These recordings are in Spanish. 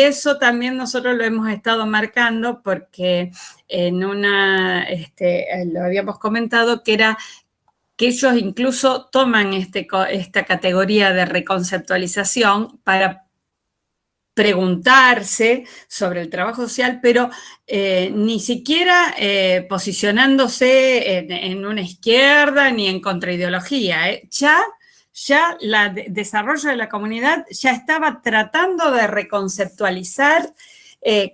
eso también nosotros lo hemos estado marcando porque en lo habíamos comentado que era que ellos incluso toman esta categoría de reconceptualización para preguntarse sobre el trabajo social, pero ni siquiera posicionándose en una izquierda ni en contraideología. Ya el desarrollo de la comunidad ya estaba tratando de reconceptualizar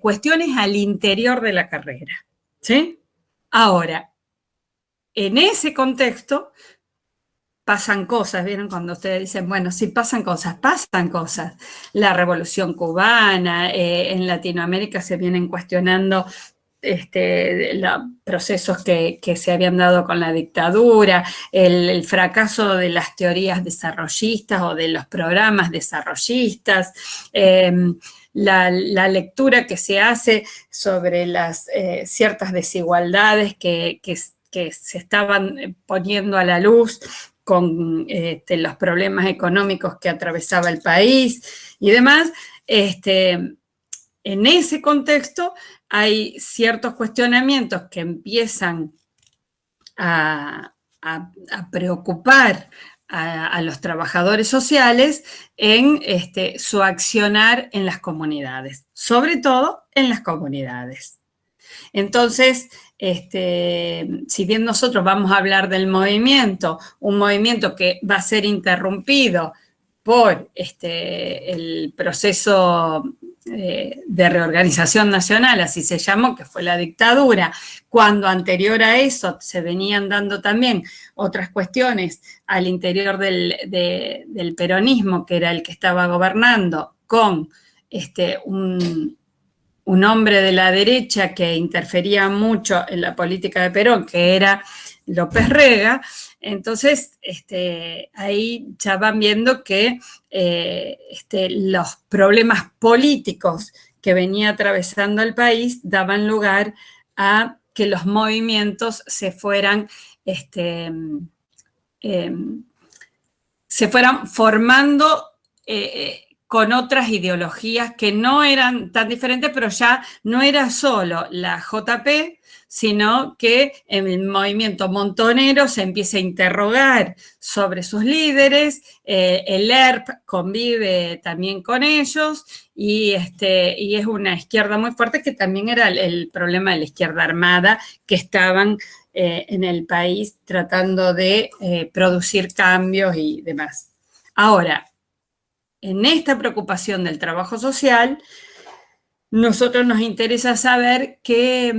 cuestiones al interior de la carrera, ¿sí? Ahora, en ese contexto pasan cosas, ¿vieron? Cuando ustedes dicen, bueno, sí pasan cosas, pasan cosas. La Revolución Cubana, en Latinoamérica se vienen cuestionando los procesos que se habían dado con la dictadura, el fracaso de las teorías desarrollistas o de los programas desarrollistas, la lectura que se hace sobre las ciertas desigualdades que se estaban poniendo a la luz con los problemas económicos que atravesaba el país y demás. En ese contexto hay ciertos cuestionamientos que empiezan a preocupar a los trabajadores sociales en su accionar en las comunidades, sobre todo en las comunidades. Entonces, si bien nosotros vamos a hablar del movimiento, un movimiento que va a ser interrumpido por el proceso de reorganización nacional, así se llamó, que fue la dictadura, cuando anterior a eso se venían dando también otras cuestiones al interior del peronismo, que era el que estaba gobernando, con un hombre de la derecha que interfería mucho en la política de Perón, que era López Rega. Entonces, ahí ya van viendo que los problemas políticos que venía atravesando el país daban lugar a que los movimientos se fueran formando con otras ideologías que no eran tan diferentes, pero ya no era solo la JP, sino que el movimiento montonero se empieza a interrogar sobre sus líderes, el ERP convive también con ellos, y es una izquierda muy fuerte, que también era el problema de la izquierda armada, que estaban en el país tratando de producir cambios y demás. Ahora, en esta preocupación del trabajo social, nosotros nos interesa saber qué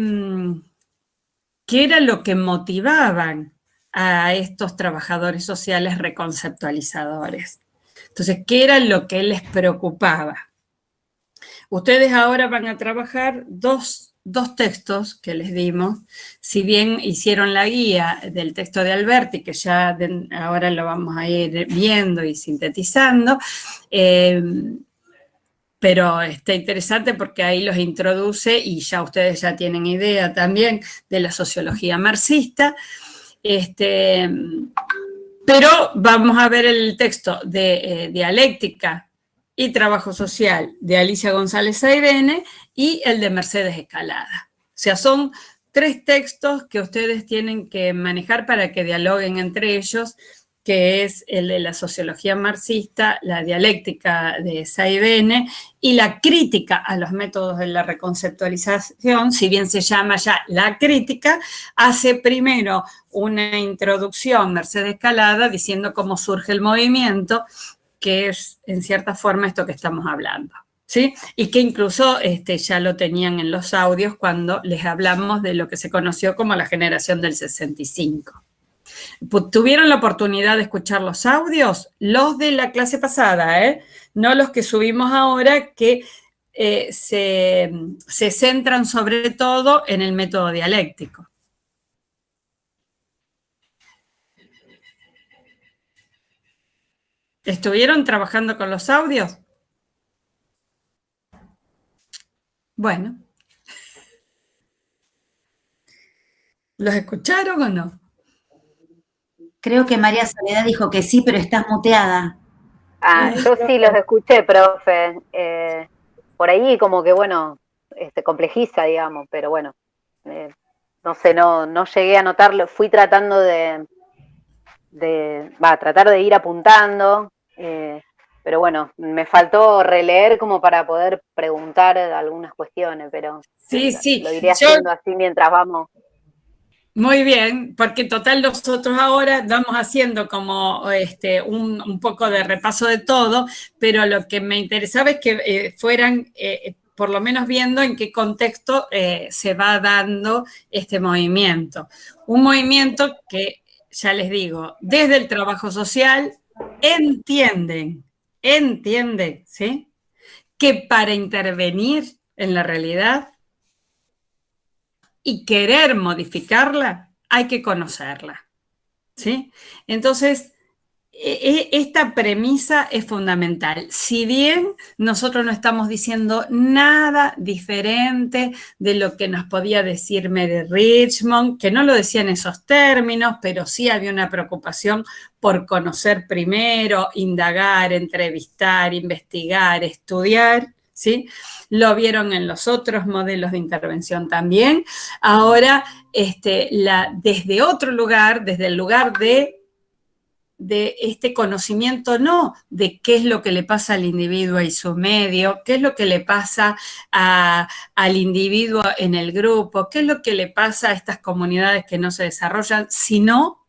era lo que motivaban a estos trabajadores sociales reconceptualizadores. Entonces, ¿qué era lo que les preocupaba? Ustedes ahora van a trabajar dos textos que les dimos, si bien hicieron la guía del texto de Alberti, que ya ahora lo vamos a ir viendo y sintetizando, pero está interesante porque ahí los introduce y ya ustedes ya tienen idea también de la sociología marxista. Pero vamos a ver el texto de Dialéctica y Trabajo Social de Alicia González Saidene y el de Mercedes Escalada. O sea, son 3 textos que ustedes tienen que manejar para que dialoguen entre ellos, que es el de la sociología marxista, la dialéctica de Saidene y la crítica a los métodos de la reconceptualización. Si bien se llama ya la crítica, hace primero una introducción Mercedes Escalada diciendo cómo surge el movimiento, que es en cierta forma esto que estamos hablando, ¿sí? Y que incluso ya lo tenían en los audios cuando les hablamos de lo que se conoció como la generación del 65. ¿Tuvieron la oportunidad de escuchar los audios? Los de la clase pasada, no los que subimos ahora, que se centran sobre todo en el método dialéctico. ¿Estuvieron trabajando con los audios? Bueno. ¿Los escucharon o no? Creo que María Soledad dijo que sí, pero estás muteada. Yo sí los escuché, profe. por ahí como que, bueno, complejiza, digamos, pero bueno, no sé, no llegué a notarlo, fui tratando tratar de ir apuntando, pero bueno, me faltó releer como para poder preguntar algunas cuestiones, pero Sí, sí. lo iré Yo haciendo así mientras vamos. Muy bien, porque total nosotros ahora vamos haciendo como un poco de repaso de todo, pero lo que me interesaba es que fueran por lo menos viendo en qué contexto se va dando este movimiento. Un movimiento que, ya les digo, desde el trabajo social entienden, ¿sí? Que para intervenir en la realidad y querer modificarla, hay que conocerla, ¿sí? Entonces, esta premisa es fundamental. Si bien nosotros no estamos diciendo nada diferente de lo que nos podía decir Mary Richmond, que no lo decía en esos términos, pero sí había una preocupación por conocer primero, indagar, entrevistar, investigar, estudiar, ¿sí? Lo vieron en los otros modelos de intervención también. Ahora, desde otro lugar, desde el lugar de este conocimiento, no de qué es lo que le pasa al individuo y su medio, qué es lo que le pasa al individuo en el grupo, qué es lo que le pasa a estas comunidades que no se desarrollan, sino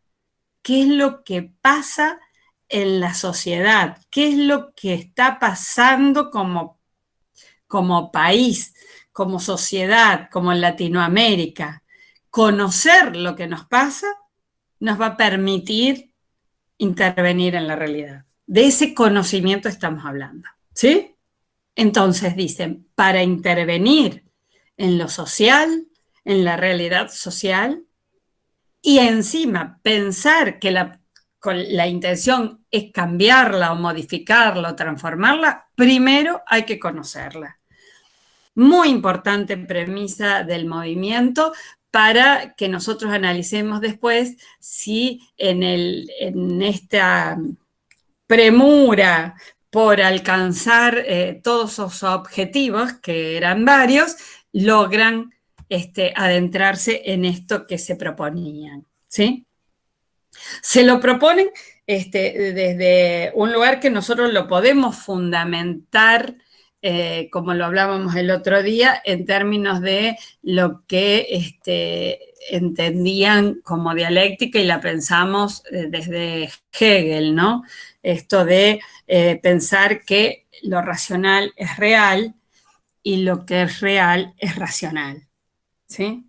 qué es lo que pasa en la sociedad, qué es lo que está pasando como país, como sociedad, como en Latinoamérica. Conocer lo que nos pasa nos va a permitir intervenir en la realidad. De ese conocimiento estamos hablando, ¿sí? Entonces dicen, para intervenir en lo social, en la realidad social, y encima pensar que la intención es cambiarla o modificarla o transformarla, primero hay que conocerla. Muy importante premisa del movimiento para que nosotros analicemos después si en esta premura por alcanzar todos esos objetivos, que eran varios, logran adentrarse en esto que se proponían, ¿sí? Se lo proponen desde un lugar que nosotros lo podemos fundamentar, como lo hablábamos el otro día, en términos de lo que entendían como dialéctica y la pensamos desde Hegel, ¿no? Esto de pensar que lo racional es real y lo que es real es racional, ¿sí?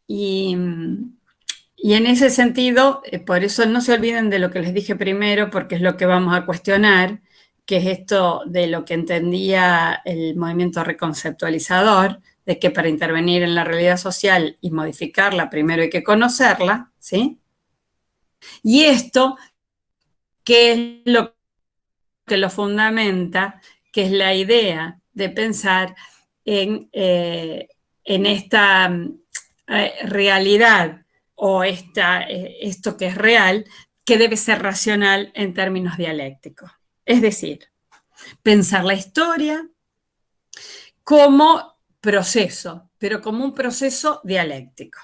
Y en ese sentido, por eso no se olviden de lo que les dije primero, porque es lo que vamos a cuestionar, que es esto de lo que entendía el movimiento reconceptualizador, de que para intervenir en la realidad social y modificarla, primero hay que conocerla, ¿sí? Y esto, ¿qué es lo que lo fundamenta? Que es la idea de pensar en esta realidad o esto que es real, que debe ser racional en términos dialécticos. Es decir, pensar la historia como proceso, pero como un proceso dialéctico.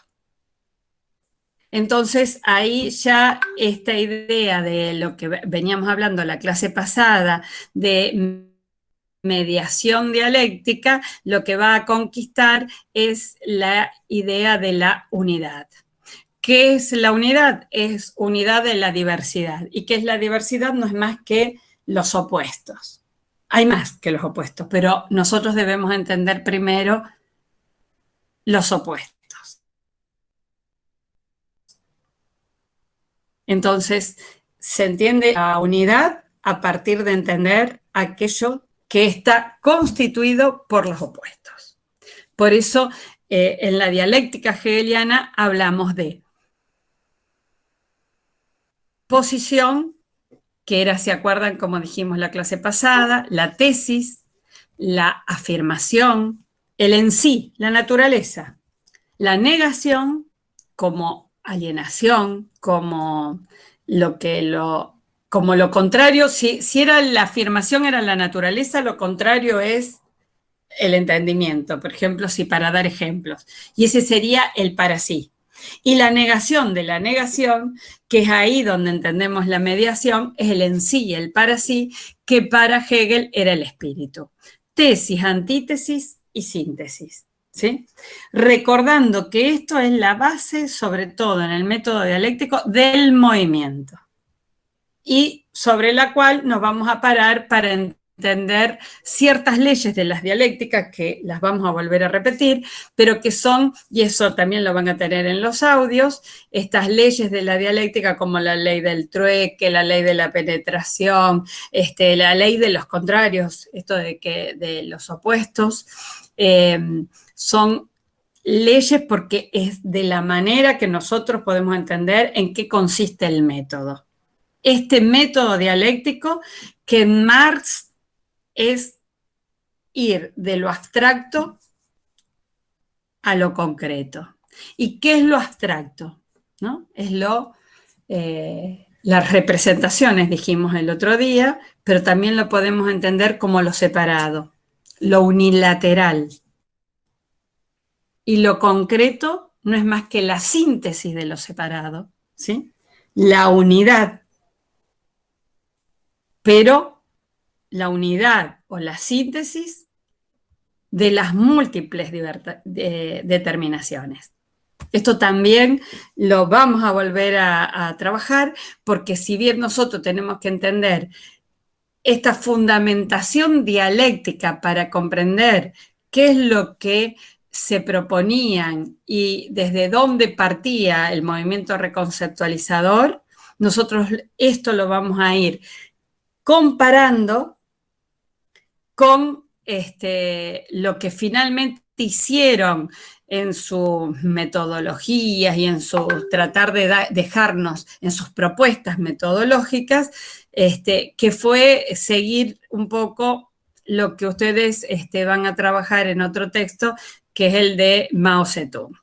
Entonces, ahí ya esta idea de lo que veníamos hablando en la clase pasada, de mediación dialéctica, lo que va a conquistar es la idea de la unidad. ¿Qué es la unidad? Es unidad de la diversidad. ¿Y qué es la diversidad? No es más que los opuestos. Hay más que los opuestos, pero nosotros debemos entender primero los opuestos. Entonces, se entiende la unidad a partir de entender aquello que está constituido por los opuestos. Por eso, en la dialéctica hegeliana hablamos de posición, que era, ¿se acuerdan como dijimos la clase pasada? La tesis, la afirmación, el en sí, la naturaleza, la negación como alienación, como como lo contrario, si era la afirmación era la naturaleza, lo contrario es el entendimiento, por ejemplo, si para dar ejemplos. Y ese sería el para sí. Y la negación de la negación, que es ahí donde entendemos la mediación, es el en sí, el para sí, que para Hegel era el espíritu. Tesis, antítesis y síntesis. ¿Sí? Recordando que esto es la base, sobre todo en el método dialéctico, del movimiento, y sobre la cual nos vamos a parar para entender ciertas leyes de las dialécticas, que las vamos a volver a repetir, pero que son, y eso también lo van a tener en los audios, estas leyes de la dialéctica como la ley del trueque, la ley de la penetración, la ley de los contrarios, esto de los opuestos, son leyes porque es de la manera que nosotros podemos entender en qué consiste el método. Este método dialéctico que en Marx es ir de lo abstracto a lo concreto. ¿Y qué es lo abstracto? ¿No? Es las representaciones, dijimos el otro día, pero también lo podemos entender como lo separado, lo unilateral. Y lo concreto no es más que la síntesis de lo separado, ¿sí? La unidad. Pero la unidad o la síntesis de las múltiples determinaciones. Esto también lo vamos a volver a trabajar, porque si bien nosotros tenemos que entender esta fundamentación dialéctica para comprender qué es lo que se proponían y desde dónde partía el movimiento reconceptualizador, nosotros esto lo vamos a ir comparando con lo que finalmente hicieron en sus metodologías y en su tratar de dejarnos en sus propuestas metodológicas, que fue seguir un poco lo que ustedes van a trabajar en otro texto, que es el de Mao Zedong,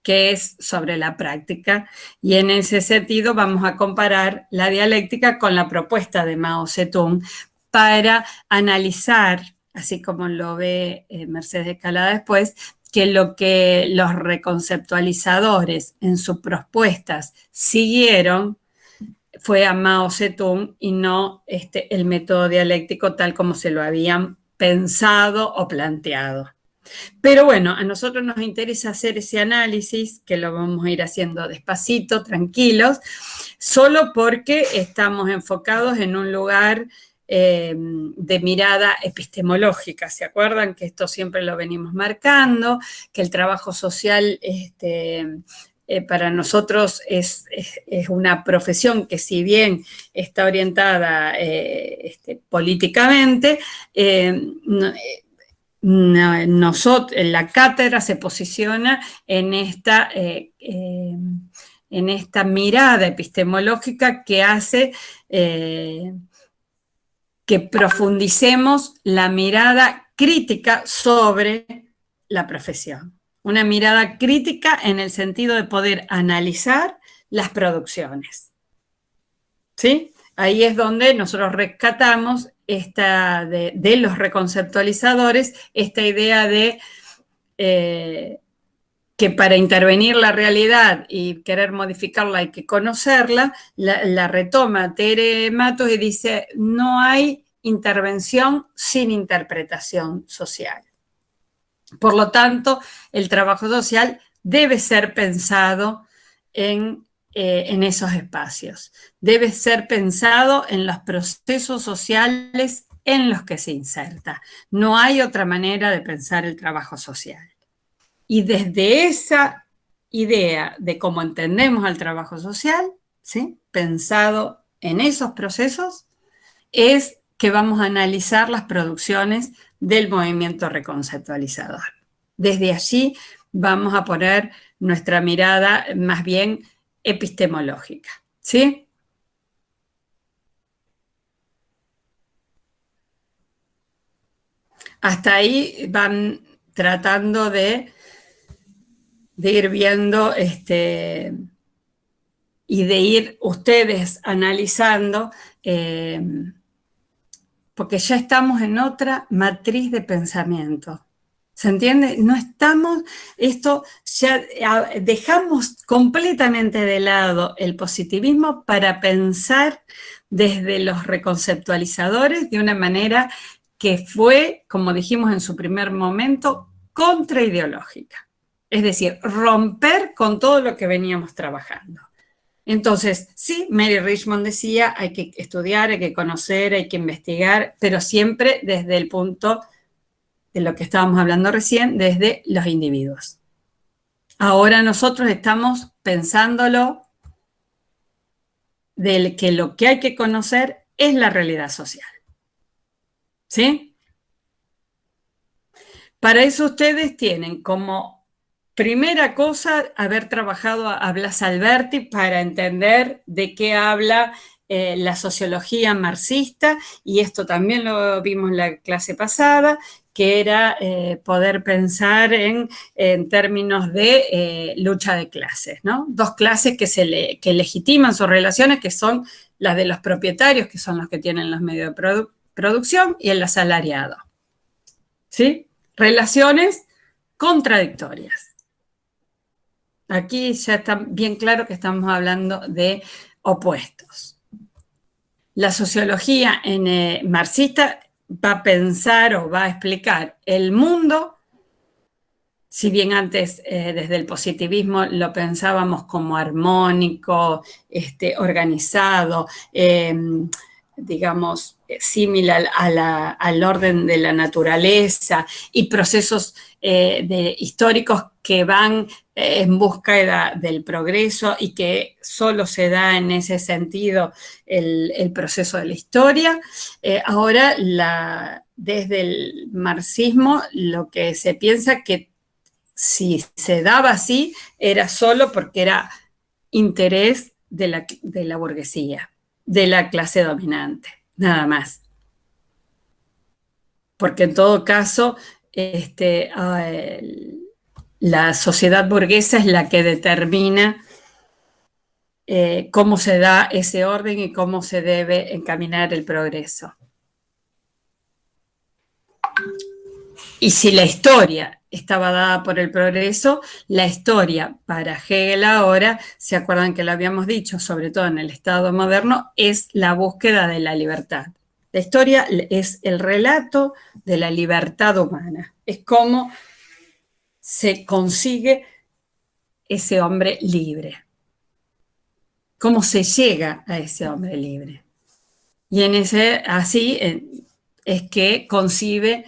que es sobre la práctica, y en ese sentido vamos a comparar la dialéctica con la propuesta de Mao Zedong para analizar, así como lo ve Mercedes Escalada después, que lo que los reconceptualizadores en sus propuestas siguieron fue a Mao Zedong y no el método dialéctico tal como se lo habían pensado o planteado. Pero bueno, a nosotros nos interesa hacer ese análisis, que lo vamos a ir haciendo despacito, tranquilos, solo porque estamos enfocados en un lugar de mirada epistemológica. ¿Se acuerdan que esto siempre lo venimos marcando? Que el trabajo social para nosotros es una profesión que, si bien está orientada políticamente, nosotros, la cátedra se posiciona en esta mirada epistemológica que hace que profundicemos la mirada crítica sobre la profesión. Una mirada crítica en el sentido de poder analizar las producciones. ¿Sí? Ahí es donde nosotros rescatamos de los reconceptualizadores esta idea de que para intervenir la realidad y querer modificarla hay que conocerla, la retoma Tere Matos y dice: no hay intervención sin interpretación social. Por lo tanto, el trabajo social debe ser pensado en esos espacios. Debe ser pensado en los procesos sociales en los que se inserta. No hay otra manera de pensar el trabajo social. Y desde esa idea de cómo entendemos al trabajo social, ¿sí?, pensado en esos procesos, es que vamos a analizar las producciones del movimiento reconceptualizador. Desde allí vamos a poner nuestra mirada más bien epistemológica, ¿sí? Hasta ahí van tratando de ir viendo y de ir ustedes analizando, porque ya estamos en otra matriz de pensamiento, ¿Se entiende? No estamos, esto ya dejamos completamente de lado el positivismo para pensar desde los reconceptualizadores de una manera que fue, como dijimos en su primer momento, contraideológica. Es decir, romper con todo lo que veníamos trabajando. Entonces, sí, Mary Richmond decía, hay que estudiar, hay que conocer, hay que investigar, pero siempre desde el punto de lo que estábamos hablando recién, desde los individuos. Ahora nosotros estamos pensándolo de que lo que hay que conocer es la realidad social. ¿Sí? Para eso ustedes tienen como primera cosa haber trabajado a Blas Alberti para entender de qué habla la sociología marxista, y esto también lo vimos en la clase pasada, que era poder pensar en términos de lucha de clases, ¿no? Dos clases que legitiman sus relaciones, que son las de los propietarios, que son los que tienen los medios de producción, y el asalariado. ¿Sí? Relaciones contradictorias. Aquí ya está bien claro que estamos hablando de opuestos. La sociología marxista va a pensar o va a explicar el mundo, si bien antes desde el positivismo lo pensábamos como armónico, organizado, digamos, similar al orden de la naturaleza y procesos históricos que van en búsqueda del progreso y que solo se da en ese sentido el proceso de la historia. Ahora, desde el marxismo, lo que se piensa que si se daba así, era solo porque era interés de la burguesía, de la clase dominante, nada más. Porque en todo caso, la sociedad burguesa es la que determina cómo se da ese orden y cómo se debe encaminar el progreso. Y si la historia estaba dada por el progreso, la historia para Hegel ahora, se acuerdan que lo habíamos dicho, sobre todo en el Estado moderno, es la búsqueda de la libertad. La historia es el relato de la libertad humana, es cómo se consigue ese hombre libre, cómo se llega a ese hombre libre. Y así es que concibe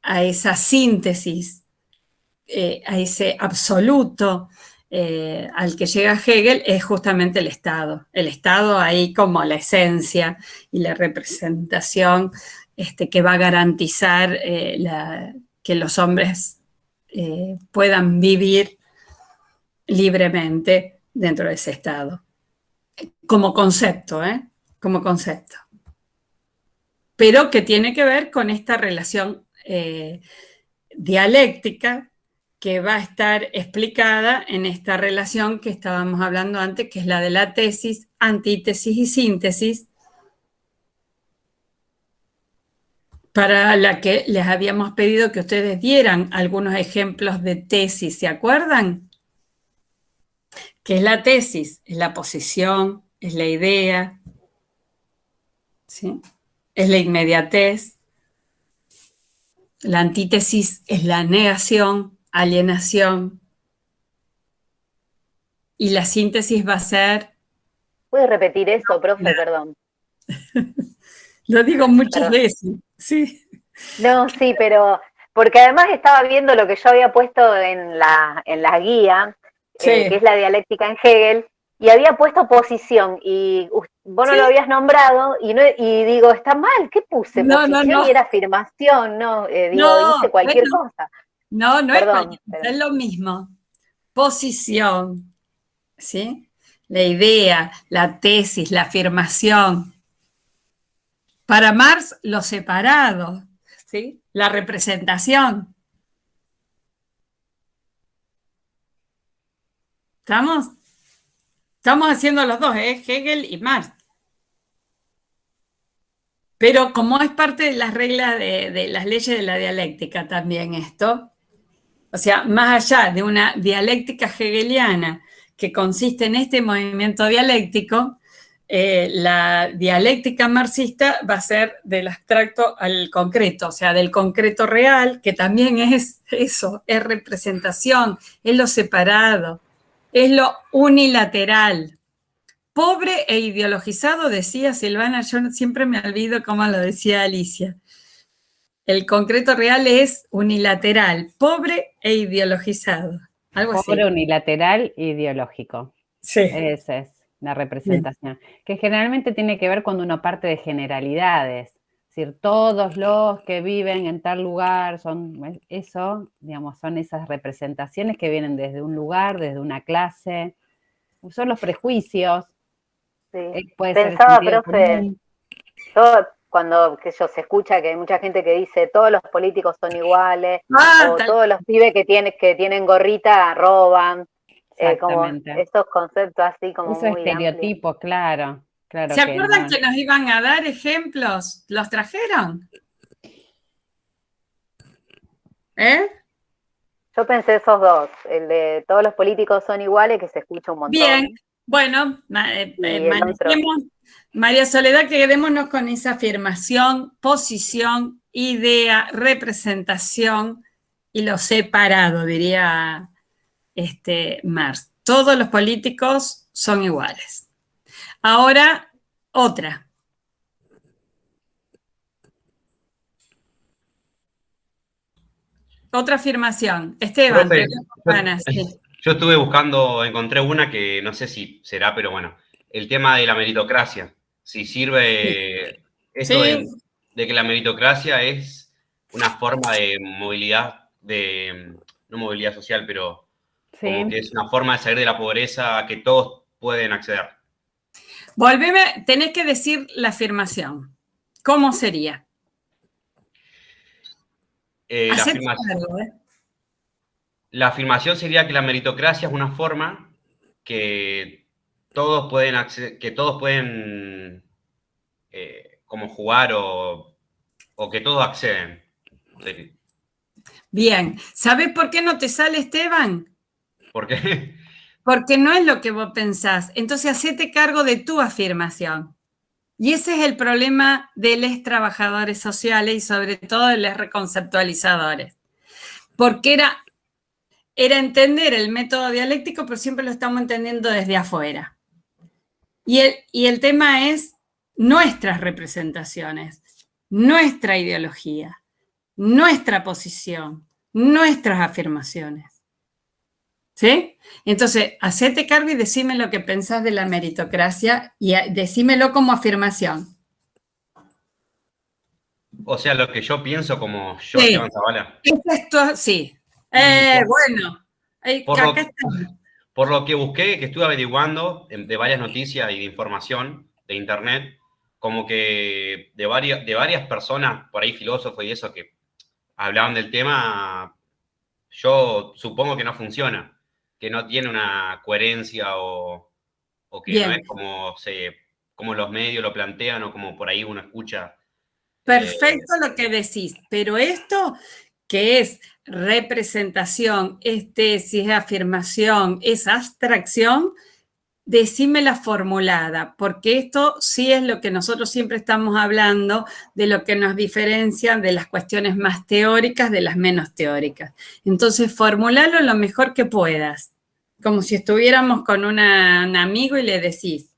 a esa síntesis, a ese absoluto al que llega Hegel, es justamente el Estado. El Estado ahí como la esencia y la representación que va a garantizar que los hombres puedan vivir libremente dentro de ese Estado. Como concepto, como concepto. Pero que tiene que ver con esta relación dialéctica que va a estar explicada en esta relación que estábamos hablando antes, que es la de la tesis, antítesis y síntesis, para la que les habíamos pedido que ustedes dieran algunos ejemplos de tesis, ¿se acuerdan? ¿Qué es la tesis? Es la posición, es la idea, ¿sí? Es la inmediatez. La antítesis es la negación, alienación. Y la síntesis va a ser... ¿Puede repetir eso, profe? Perdón. Lo digo muchas Perdón. veces, sí. No, sí, pero porque además estaba viendo lo que yo había puesto en la guía, Sí. Que es la dialéctica en Hegel, y había puesto posición, y vos no ¿Sí? lo habías nombrado, y digo, está mal, ¿qué puse? No, Posición y era afirmación, ¿no? Digo, hice no, cualquier bueno, cosa. no es Perdón. cualquier cosa, es lo mismo. Posición, ¿sí? La idea, la tesis, la afirmación. Para Marx, lo separado, ¿sí? La representación. ¿Estamos? Estamos haciendo los dos, Hegel y Marx. Pero como es parte de las reglas de las leyes de la dialéctica también esto, o sea, más allá de una dialéctica hegeliana que consiste en este movimiento dialéctico, la dialéctica marxista va a ser del abstracto al concreto, o sea, del concreto real, que también es eso, es representación, es lo separado, es lo unilateral. Pobre e ideologizado, decía Silvana, yo siempre me olvido cómo lo decía Alicia. El concreto real es unilateral, pobre e ideologizado. Algo así. Pobre, unilateral, ideológico. Sí. Esa es la representación. Que generalmente tiene que ver cuando uno parte de generalidades. Es decir, todos los que viven en tal lugar son eso, digamos, son esas representaciones que vienen desde un lugar, desde una clase. Son los prejuicios. Sí. Puede Pensaba, ser profe, todo, cuando se escucha que hay mucha gente que dice todos los políticos son iguales, o todos los pibes que tienen gorrita roban, como estos conceptos así como esos muy estereotipos, claro. ¿Se acuerdan que nos iban a dar ejemplos? ¿Los trajeron? Yo pensé esos dos, el de todos los políticos son iguales, que se escucha un montón. Bien, bueno, María Soledad, quedémonos con esa afirmación, posición, idea, representación y lo separado, diría Marx. Todos los políticos son iguales. Ahora, otra. Otra afirmación. Esteban, Profe, sí. Yo estuve buscando, encontré una que no sé si será, pero bueno, el tema de la meritocracia. Si sirve esto de que la meritocracia es una forma de movilidad, no movilidad social, pero como que es una forma de salir de la pobreza a que todos pueden acceder. Volveme, tenés que decir la afirmación. ¿Cómo sería? La afirmación sería que la meritocracia es una forma que todos pueden como jugar o que todos acceden. Bien. ¿Sabés por qué no te sale, Esteban? ¿Por qué? Porque no es lo que vos pensás. Entonces, hacete cargo de tu afirmación. Y ese es el problema de los trabajadores sociales y sobre todo de los reconceptualizadores. Porque era entender el método dialéctico, pero siempre lo estamos entendiendo desde afuera. Y el tema es nuestras representaciones, nuestra ideología, nuestra posición, nuestras afirmaciones. ¿Sí? Entonces, hacete cargo y decime lo que pensás de la meritocracia y decímelo como afirmación. O sea, lo que yo pienso como yo, Esteban Zavala. Sí. Bueno. Por lo que busqué, que estuve averiguando de varias noticias y de información de internet, como que de varias personas, por ahí filósofos y eso, que hablaban del tema, yo supongo que no funciona, que no tiene una coherencia o que Bien. no es como los medios lo plantean o como por ahí uno escucha. Perfecto lo que decís, pero esto que es representación, es tesis, es afirmación, es abstracción, decímela formulada, porque esto sí es lo que nosotros siempre estamos hablando, de lo que nos diferencia de las cuestiones más teóricas de las menos teóricas. Entonces, formulalo lo mejor que puedas, como si estuviéramos con un amigo y le decís.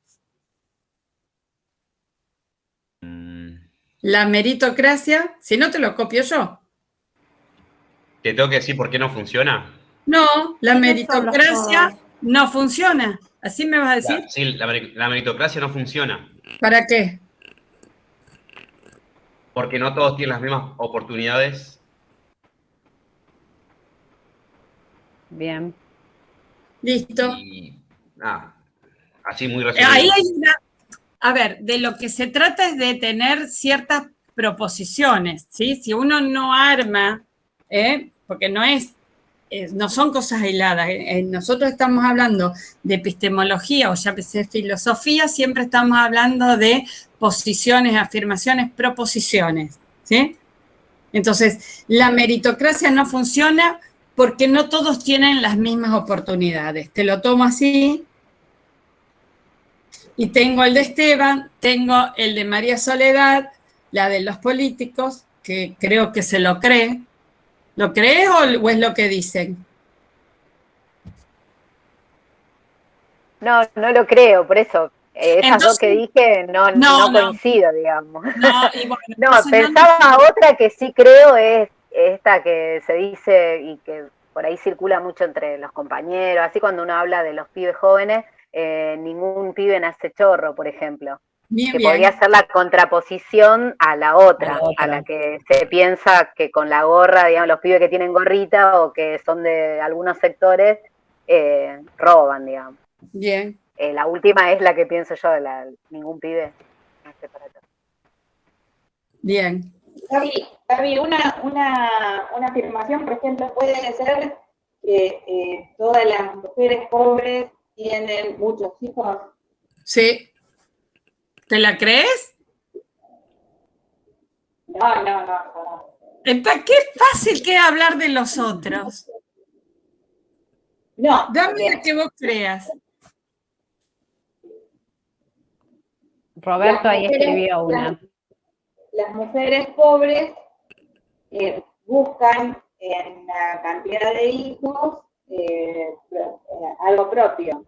La meritocracia, si no te lo copio yo. ¿Te tengo que decir por qué no funciona? No, la meritocracia no funciona. ¿Así me vas a decir? Sí, la meritocracia no funciona. ¿Para qué? Porque no todos tienen las mismas oportunidades. Bien. Listo. Y así muy resumido. Ahí hay a ver, de lo que se trata es de tener ciertas proposiciones, ¿sí? Si uno no arma, porque no es no son cosas aisladas. Nosotros estamos hablando de epistemología o ya pensé filosofía, siempre estamos hablando de posiciones, afirmaciones, proposiciones, ¿sí? Entonces, la meritocracia no funciona porque no todos tienen las mismas oportunidades. Te lo tomo así. Y tengo el de Esteban, tengo el de María Soledad, la de los políticos, que creo que se lo cree. ¿Lo crees o es lo que dicen? No, no lo creo, por eso. Esas dos que dije no coincido, digamos. No, pensaba otra que sí creo es esta que se dice y que por ahí circula mucho entre los compañeros, así cuando uno habla de los pibes jóvenes, ningún pibe nace chorro, por ejemplo. Bien. Podría ser la contraposición a la otra, a la que se piensa que con la gorra, digamos, los pibes que tienen gorrita o que son de algunos sectores, roban, digamos. Bien. La última es la que pienso yo, ningún pibe nace para todo. Bien. Gaby, una afirmación, por ejemplo, puede ser que todas las mujeres pobres tienen muchos hijos. Sí. ¿Te la crees? No. Qué fácil que es hablar de los otros. No. Dame la que vos creas. Roberto ahí escribió una. Las mujeres pobres buscan en la cantidad de hijos algo propio.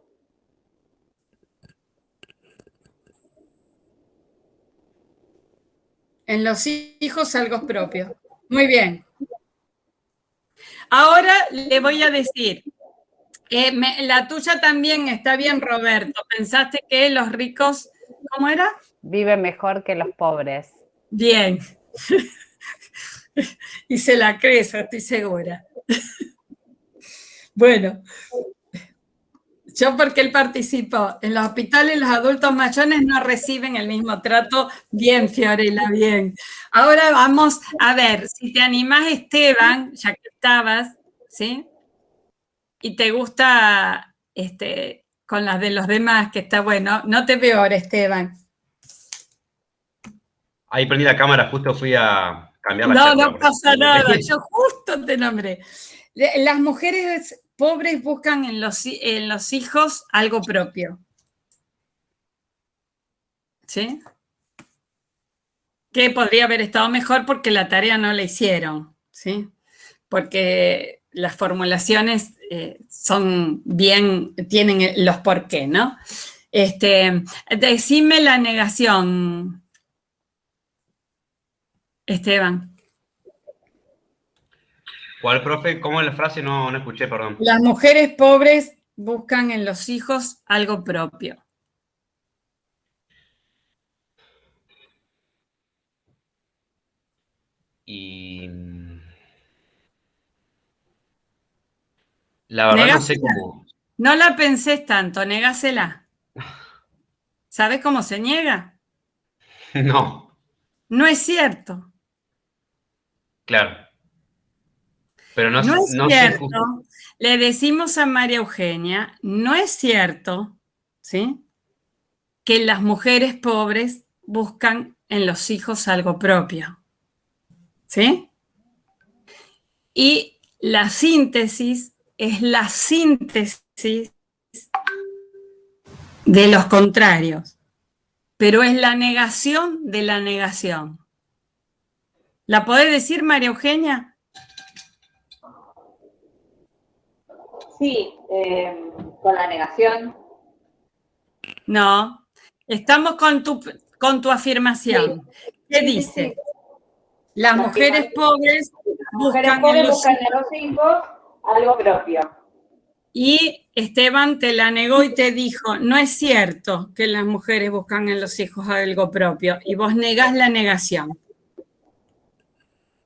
En los hijos algo propio. Muy bien. Ahora le voy a decir, la tuya también está bien, Roberto. ¿Pensaste que los ricos, cómo era? Viven mejor que los pobres. Bien. Y se la crees, estoy segura. Bueno. Yo porque él participó. En los hospitales los adultos mayores no reciben el mismo trato. Bien, Fiorella, bien. Ahora vamos a ver, si te animás, Esteban, ya que estabas, ¿sí? Y te gusta con las de los demás, que está bueno. No te veo ahora, Esteban. Ahí prendí la cámara, justo fui a cambiar la No, charla, no pasa nada, yo justo te nombré. Las mujeres pobres buscan en los hijos algo propio. ¿Sí? Que podría haber estado mejor porque la tarea no la hicieron, ¿sí? Porque las formulaciones son bien, tienen los por qué, ¿no? Decime la negación, Esteban. ¿Cuál, profe? ¿Cómo es la frase? No escuché, perdón. Las mujeres pobres buscan en los hijos algo propio. Y la verdad negásela. No sé cómo. No la pensés tanto, negásela. ¿Sabes cómo se niega? No. No es cierto. Claro. Pero no es cierto. Le decimos a María Eugenia, no es cierto, ¿sí?, que las mujeres pobres buscan en los hijos algo propio. ¿Sí? Y la síntesis es la síntesis de los contrarios, pero es la negación de la negación. ¿La podés decir, María Eugenia? Sí, con la negación. No, estamos con tu afirmación. Sí. ¿Qué dice? Sí. Las mujeres pobres buscan en los hijos algo propio. Y Esteban te la negó y te dijo, no es cierto que las mujeres buscan en los hijos algo propio. Y vos negás la negación.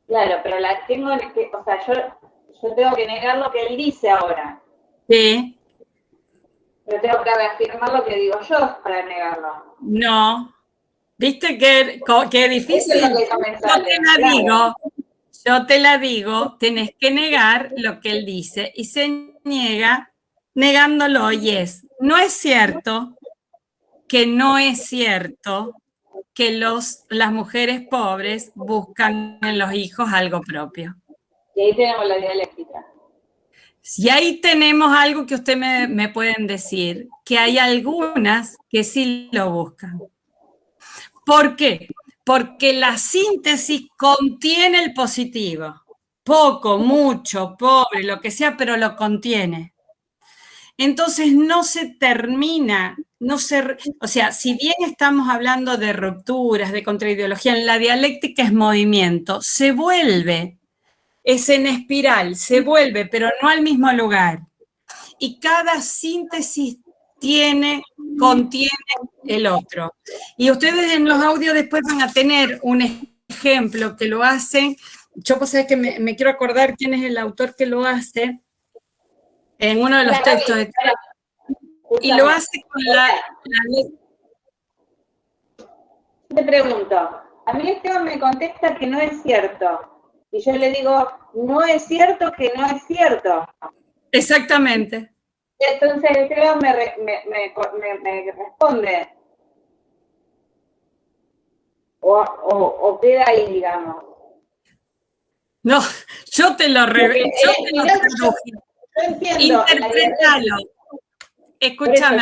Claro, pero la tengo que, o sea, yo tengo que negar lo que él dice ahora. Sí. Pero tengo que reafirmar lo que digo yo para negarlo. No. ¿Viste qué difícil? Es lo que yo te la digo. yo te la digo, tenés que negar lo que él dice y se niega negándolo y no es cierto que no es cierto que las mujeres pobres buscan en los hijos algo propio. Y ahí tenemos la dialéctica. Y ahí tenemos algo que usted me pueden decir, que hay algunas que sí lo buscan. ¿Por qué? Porque la síntesis contiene el positivo. Poco, mucho, pobre, lo que sea, pero lo contiene. Entonces no se termina, o sea, si bien estamos hablando de rupturas, de contraideología, en la dialéctica es movimiento, se vuelve, es en espiral, se vuelve, pero no al mismo lugar. Y cada síntesis contiene el otro. Y ustedes en los audios después van a tener un ejemplo que lo hacen. Yo pues es que me quiero acordar quién es el autor que lo hace en uno de los textos. Y lo hace con la ley. Te pregunto, a mí Esteban me contesta que no es cierto. Y yo le digo, no es cierto que no es cierto. Exactamente. Entonces Esteban me responde. O queda ahí, digamos. No, yo te lo revelo. Yo entiendo. Interpretalo. Escúchame,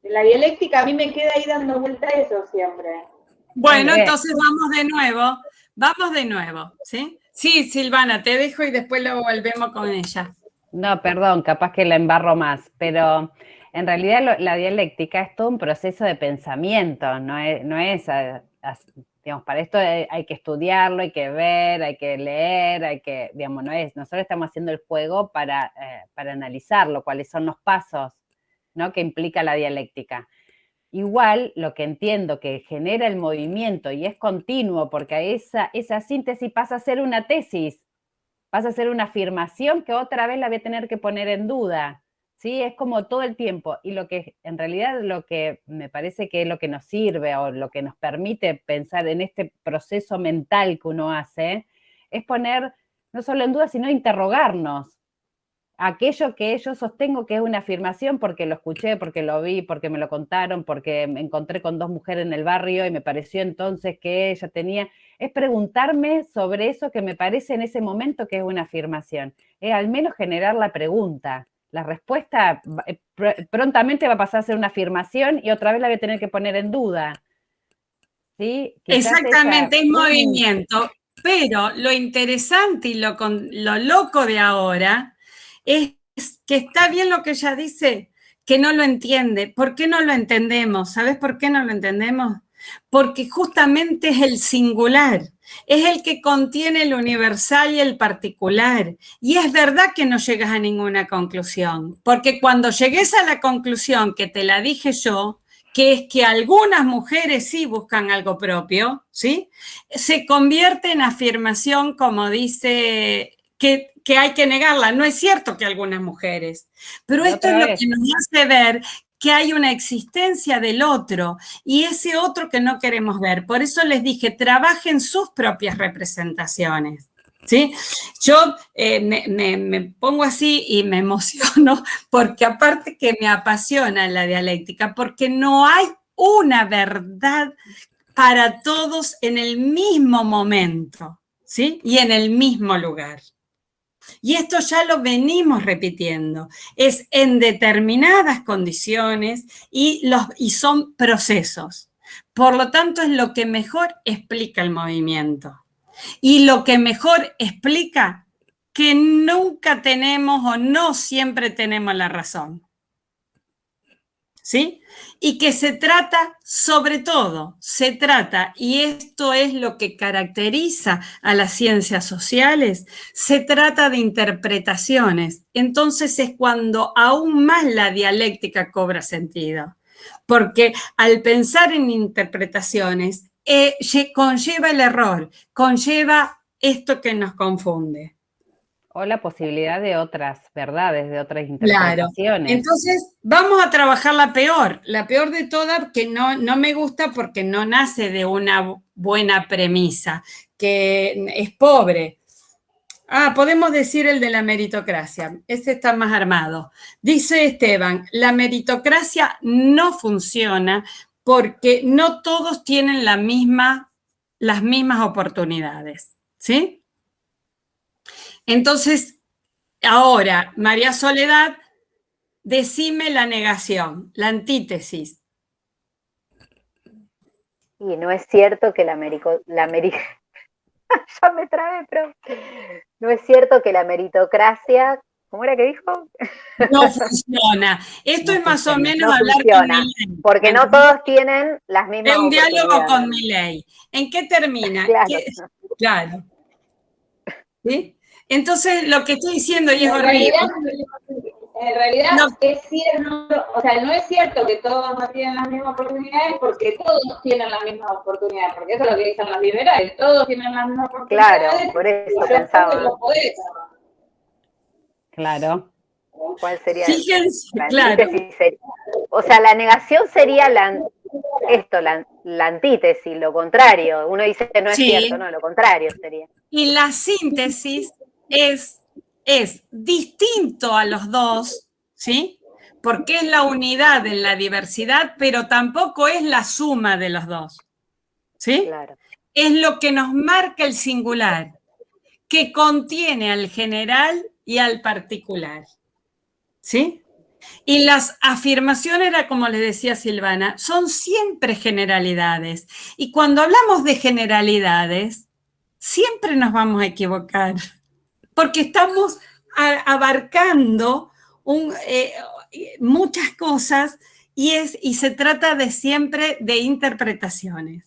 la dialéctica a mí me queda ahí dando vuelta a eso siempre. Bueno, entonces vamos de nuevo, ¿sí? Sí, Silvana, te dejo y después lo volvemos con ella. No, perdón, capaz que la embarro más, pero en realidad la dialéctica es todo un proceso de pensamiento, no es digamos, para esto hay que estudiarlo, hay que ver, hay que leer, digamos, nosotros estamos haciendo el juego para analizarlo, cuáles son los pasos, ¿no?, que implica la dialéctica. Igual, lo que entiendo que genera el movimiento y es continuo, porque esa síntesis pasa a ser una tesis, pasa a ser una afirmación que otra vez la voy a tener que poner en duda, ¿sí? Es como todo el tiempo. Y en realidad lo que me parece que es lo que nos sirve o lo que nos permite pensar en este proceso mental que uno hace, es poner no solo en duda, sino interrogarnos. Aquello que yo sostengo que es una afirmación porque lo escuché, porque lo vi, porque me lo contaron, porque me encontré con 2 mujeres en el barrio y me pareció entonces que ella tenía... Es preguntarme sobre eso que me parece en ese momento que es una afirmación. Es al menos generar la pregunta. La respuesta prontamente va a pasar a ser una afirmación y otra vez la voy a tener que poner en duda. ¿Sí? Exactamente, es movimiento. Pero lo interesante y lo loco de ahora es que está bien lo que ella dice, que no lo entiende. ¿Por qué no lo entendemos? ¿Sabes por qué no lo entendemos? Porque justamente es el singular, es el que contiene el universal y el particular. Y es verdad que no llegas a ninguna conclusión, porque cuando llegues a la conclusión que te la dije yo, que es que algunas mujeres sí buscan algo propio, ¿sí? Se convierte en afirmación, como dice, que hay que negarla. No es cierto que algunas mujeres, pero esto es lo que nos hace ver que hay una existencia del otro y ese otro que no queremos ver. Por eso les dije, trabajen sus propias representaciones. ¿Sí? Yo me pongo así y me emociono porque aparte que me apasiona la dialéctica, porque no hay una verdad para todos en el mismo momento, ¿sí? Y en el mismo lugar. Y esto ya lo venimos repitiendo, es en determinadas condiciones y son procesos. Por lo tanto, es lo que mejor explica el movimiento. Y lo que mejor explica que nunca tenemos o no siempre tenemos la razón. ¿Sí? Y que se trata, sobre todo, y esto es lo que caracteriza a las ciencias sociales, se trata de interpretaciones. Entonces es cuando aún más la dialéctica cobra sentido. Porque al pensar en interpretaciones, conlleva el error, conlleva esto que nos confunde. O la posibilidad de otras verdades, de otras interpretaciones. Claro. Entonces, vamos a trabajar la peor de todas, que no me gusta porque no nace de una buena premisa, que es pobre. Podemos decir el de la meritocracia. Ese está más armado. Dice Esteban, la meritocracia no funciona porque no todos tienen las mismas oportunidades, ¿sí? Entonces, ahora, María Soledad, decime la negación, la antítesis. Y no es cierto que ya me trabé, pero no es cierto que la meritocracia, ¿cómo era que dijo? No funciona. Esto es más o menos hablar con Milei. Porque no todos tienen las mismas Es un oportunidades. diálogo con Milei. ¿En qué termina? Claro. ¿Sí? Entonces, lo que estoy diciendo, y es horrible. En realidad no es cierto, o sea, no es cierto que todos no tienen las mismas oportunidades, porque todos tienen las mismas oportunidades, porque eso es lo que dicen los liberales, todos tienen las mismas oportunidades. Claro, por eso pensaba. Claro. ¿Cuál sería? Fíjense, la claro. Sería, o sea, la negación sería la antítesis, lo contrario. Uno dice que no es cierto, no, lo contrario sería. Y la síntesis es distinto a los dos, ¿sí? Porque es la unidad en la diversidad, pero tampoco es la suma de los dos, ¿sí? Claro. Es lo que nos marca el singular, que contiene al general y al particular, ¿sí? Y las afirmaciones, era como les decía Silvana, son siempre generalidades. Y cuando hablamos de generalidades, siempre nos vamos a equivocar, porque estamos abarcando muchas cosas y se trata de siempre de interpretaciones,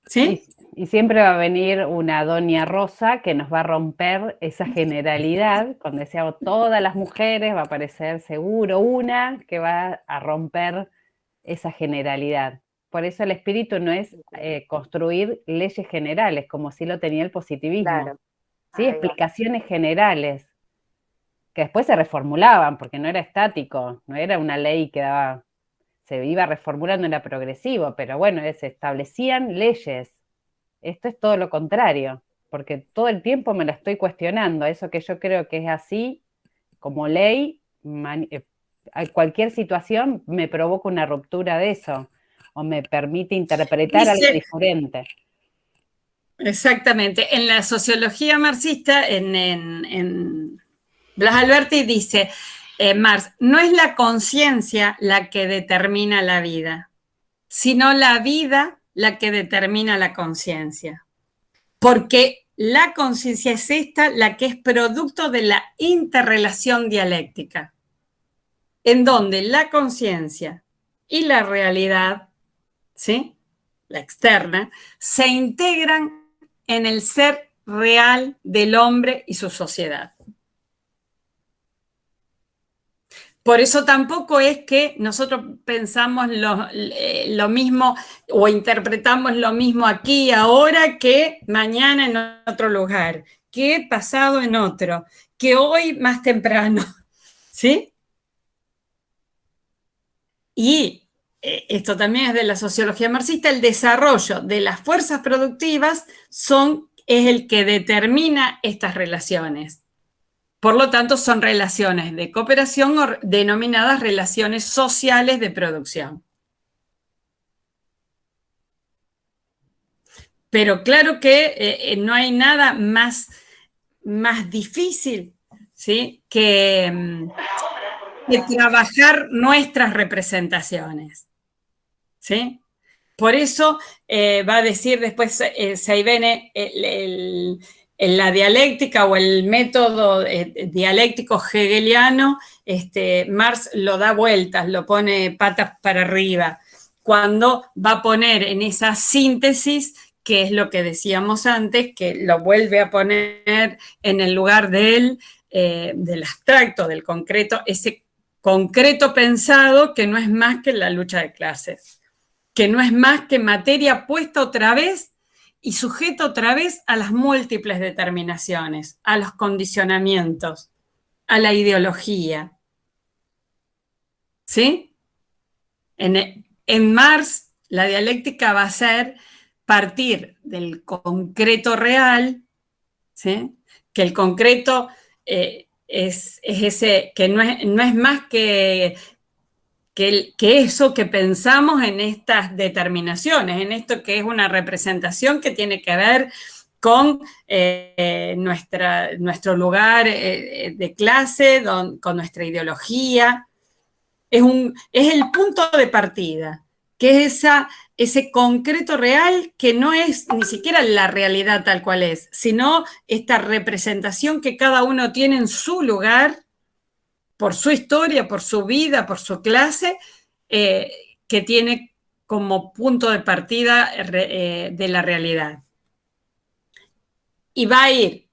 ¿sí? Y siempre va a venir una doña Rosa que nos va a romper esa generalidad. Cuando decíamos todas las mujeres, va a aparecer seguro una que va a romper esa generalidad. Por eso el espíritu no es construir leyes generales, como sí lo tenía el positivismo. Claro. ¿Sí? Explicaciones generales, que después se reformulaban, porque no era estático, no era una ley que se iba reformulando, era progresivo, pero bueno, se establecían leyes. Esto es todo lo contrario, porque todo el tiempo me lo estoy cuestionando. Eso que yo creo que es así, como ley, cualquier situación me provoca una ruptura de eso, o me permite interpretar algo diferente. Exactamente. En la sociología marxista, en Blas Alberti dice, Marx, no es la conciencia la que determina la vida, sino la vida la que determina la conciencia. Porque la conciencia es esta la que es producto de la interrelación dialéctica, en donde la conciencia y la realidad, ¿sí?, la externa, se integran en el ser real del hombre y su sociedad. Por eso tampoco es que nosotros pensamos lo mismo o interpretamos lo mismo aquí ahora que mañana en otro lugar, que pasado en otro, que hoy más temprano, ¿sí? Y esto también es de la sociología marxista, el desarrollo de las fuerzas productivas es el que determina estas relaciones. Por lo tanto, son relaciones de cooperación o denominadas relaciones sociales de producción. Pero claro que no hay nada más difícil, ¿sí?, que trabajar nuestras representaciones, ¿sí? Por eso va a decir después Seivene la dialéctica o el método dialéctico hegeliano, Marx lo da vueltas, lo pone patas para arriba, cuando va a poner en esa síntesis, que es lo que decíamos antes, que lo vuelve a poner en el lugar del abstracto, del concreto, ese concreto pensado que no es más que la lucha de clases, que no es más que materia puesta otra vez y sujeta otra vez a las múltiples determinaciones, a los condicionamientos, a la ideología. ¿Sí? En Marx, la dialéctica va a ser partir del concreto real, ¿sí? Que el concreto es ese, que no es más que eso que pensamos en estas determinaciones, en esto que es una representación que tiene que ver con nuestro lugar de clase, con nuestra ideología. Es el punto de partida, que es ese concreto real que no es ni siquiera la realidad tal cual es, sino esta representación que cada uno tiene en su lugar, por su historia, por su vida, por su clase, que tiene como punto de partida de la realidad. Y va a ir,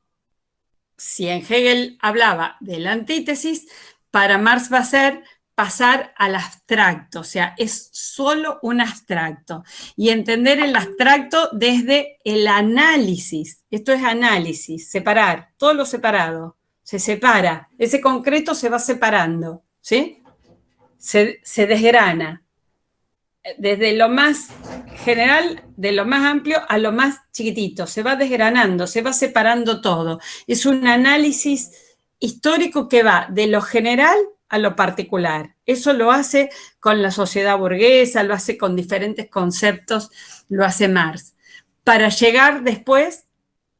si en Hegel hablaba de la antítesis, para Marx va a ser pasar al abstracto, o sea, es solo un abstracto. Y entender el abstracto desde el análisis. Esto es análisis, separar, todo lo separado. Se separa, ese concreto se va separando, ¿sí? Se desgrana. Desde lo más general, de lo más amplio a lo más chiquitito, se va desgranando, se va separando todo. Es un análisis histórico que va de lo general a lo particular. Eso lo hace con la sociedad burguesa, lo hace con diferentes conceptos, lo hace Marx. Para llegar después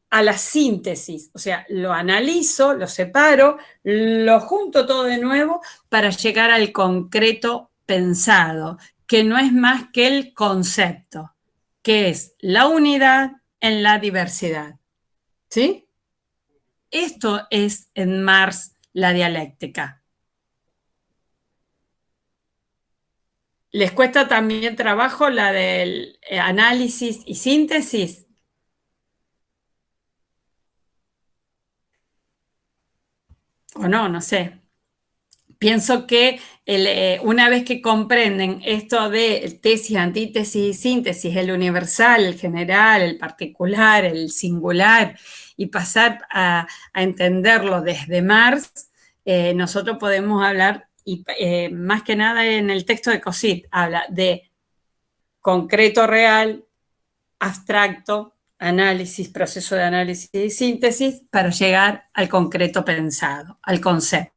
a la síntesis, o sea, lo analizo, lo separo, lo junto todo de nuevo para llegar al concreto pensado, que no es más que el concepto, que es la unidad en la diversidad. ¿Sí? Esto es en Marx la dialéctica. ¿Les cuesta también trabajo la del análisis y síntesis? O no, no sé. Pienso que una vez que comprenden esto de tesis, antítesis y síntesis, el universal, el general, el particular, el singular, y pasar a entenderlo desde Marx, nosotros podemos hablar, y más que nada en el texto de Cosit, habla de concreto real, abstracto, análisis, proceso de análisis y síntesis, para llegar al concreto pensado, al concepto.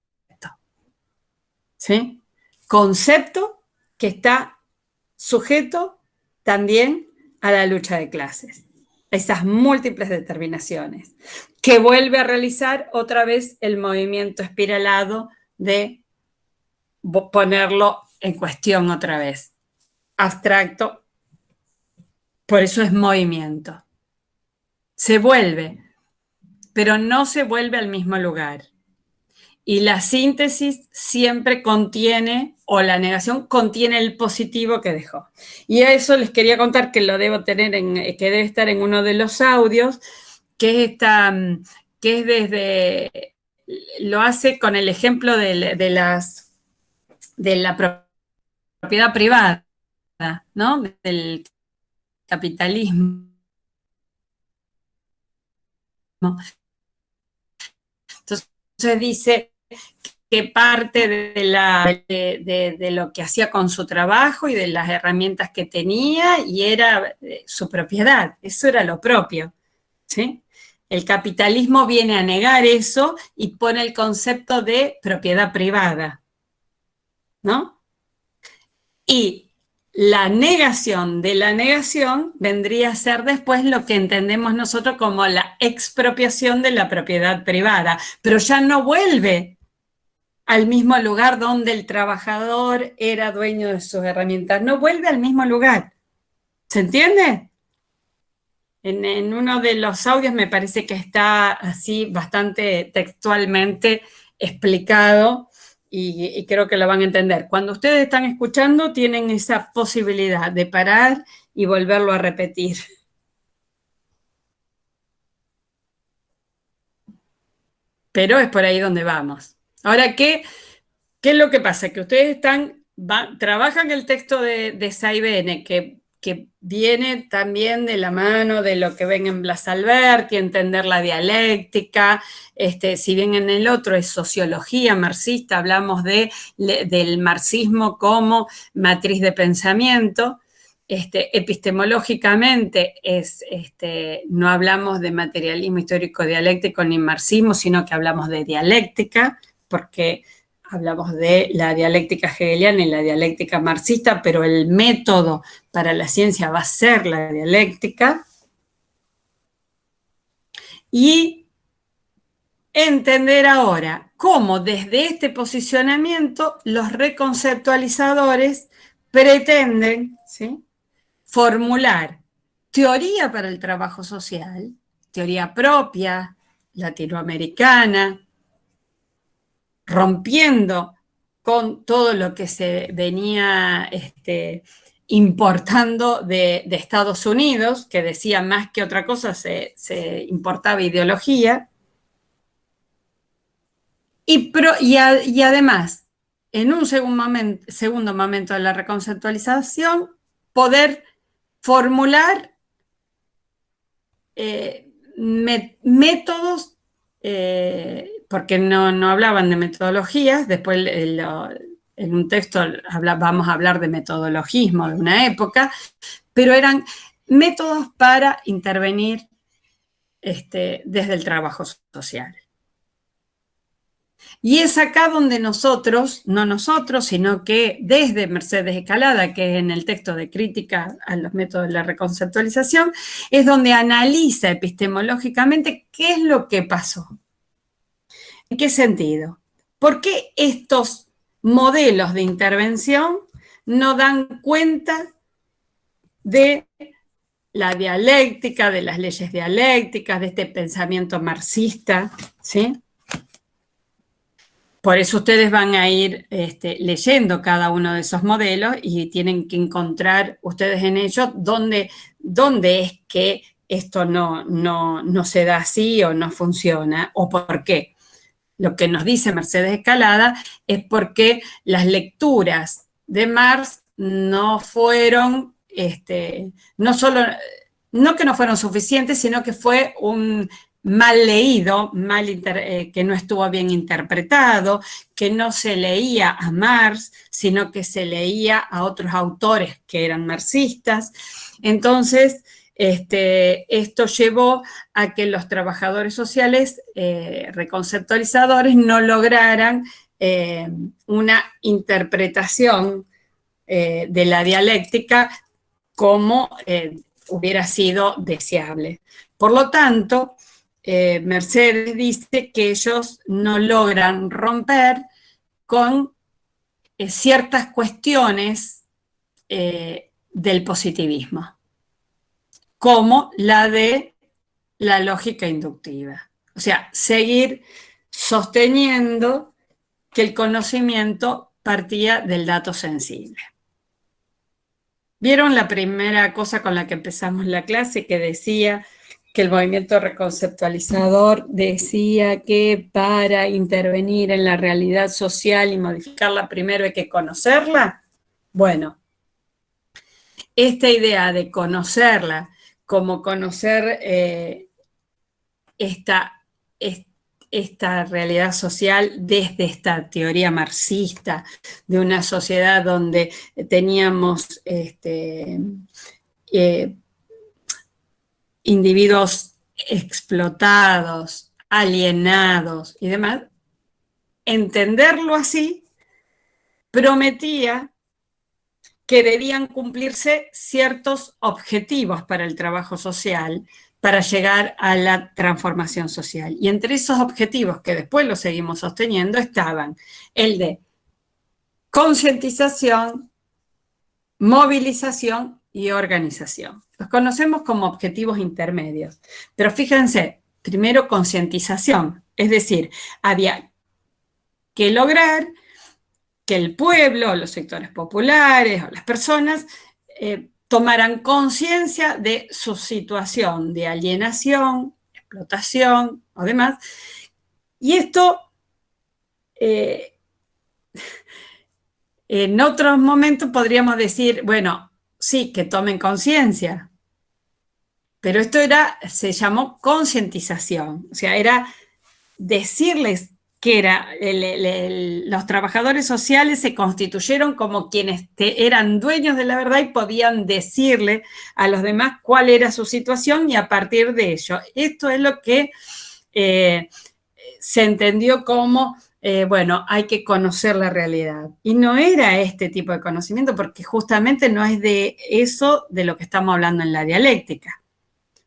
¿Sí? Concepto que está sujeto también a la lucha de clases, esas múltiples determinaciones, que vuelve a realizar otra vez el movimiento espiralado de ponerlo en cuestión otra vez. Abstracto, por eso es movimiento. Se vuelve, pero no se vuelve al mismo lugar. Y la síntesis siempre contiene, o la negación contiene el positivo que dejó. Y a eso les quería contar que lo debo tener, que debe estar en uno de los audios, que es desde, lo hace con el ejemplo de la propiedad privada, ¿no? Del capitalismo. Entonces dice que parte de lo que hacía con su trabajo y de las herramientas que tenía, y era su propiedad, eso era lo propio, ¿sí? El capitalismo viene a negar eso y pone el concepto de propiedad privada, ¿no? Y la negación de la negación vendría a ser después lo que entendemos nosotros como la expropiación de la propiedad privada, pero ya no vuelve al mismo lugar donde el trabajador era dueño de sus herramientas, no vuelve al mismo lugar. ¿Se entiende? En uno de los audios me parece que está así bastante textualmente explicado y creo que lo van a entender. Cuando ustedes están escuchando, tienen esa posibilidad de parar y volverlo a repetir. Pero es por ahí donde vamos. Ahora, ¿qué es lo que pasa? Que ustedes trabajan el texto de Saibene, que que viene también de la mano de lo que ven en Blas Alberti, entender la dialéctica. Si bien en el otro es sociología marxista, hablamos del marxismo como matriz de pensamiento. Epistemológicamente no hablamos de materialismo histórico dialéctico ni marxismo, sino que hablamos de dialéctica, porque hablamos de la dialéctica hegeliana y la dialéctica marxista, pero el método para la ciencia va a ser la dialéctica. Y entender ahora cómo desde este posicionamiento los reconceptualizadores pretenden, ¿sí?, formular teoría para el trabajo social, teoría propia, latinoamericana, rompiendo con todo lo que se venía importando de Estados Unidos, que decía más que otra cosa, se importaba ideología. Y además, en un segundo momento de la reconceptualización, poder formular métodos, porque no hablaban de metodologías. Después en un texto vamos a hablar de metodologismo de una época, pero eran métodos para intervenir desde el trabajo social. Y es acá donde sino que desde Mercedes Escalada, que es en el texto de crítica a los métodos de la reconceptualización, es donde analiza epistemológicamente qué es lo que pasó. ¿En qué sentido? ¿Por qué estos modelos de intervención no dan cuenta de la dialéctica, de las leyes dialécticas, de este pensamiento marxista, ¿sí? Por eso ustedes van a ir leyendo cada uno de esos modelos y tienen que encontrar ustedes en ellos dónde es que esto no se da así o no funciona, o por qué. Lo que nos dice Mercedes Escalada es porque las lecturas de Marx no fueron, no que no fueron suficientes, sino que fue un mal leído, que no estuvo bien interpretado, que no se leía a Marx, sino que se leía a otros autores que eran marxistas. Entonces, esto llevó a que los trabajadores sociales reconceptualizadores no lograran una interpretación de la dialéctica como hubiera sido deseable. Por lo tanto, Mercedes dice que ellos no logran romper con ciertas cuestiones del positivismo, como la de la lógica inductiva. O sea, seguir sosteniendo que el conocimiento partía del dato sensible. ¿Vieron la primera cosa con la que empezamos la clase, que decía que el movimiento reconceptualizador decía que para intervenir en la realidad social y modificarla primero hay que conocerla? Bueno, esta idea de conocerla como conocer esta realidad social desde esta teoría marxista de una sociedad donde teníamos individuos explotados, alienados y demás, entenderlo así prometía que debían cumplirse ciertos objetivos para el trabajo social para llegar a la transformación social. Y entre esos objetivos, que después los seguimos sosteniendo, estaban el de concientización, movilización y organización. Los conocemos como objetivos intermedios, pero fíjense, primero concientización, es decir, había que lograr que el pueblo, los sectores populares o las personas tomaran conciencia de su situación de alienación, explotación o demás, y esto en otros momentos podríamos decir, bueno, sí, que tomen conciencia. Pero esto se llamó concientización, o sea, era decirles que los trabajadores sociales se constituyeron como quienes eran dueños de la verdad y podían decirle a los demás cuál era su situación y a partir de ello. Esto es lo que se entendió como, bueno, hay que conocer la realidad. Y no era este tipo de conocimiento porque justamente no es de eso de lo que estamos hablando en la dialéctica.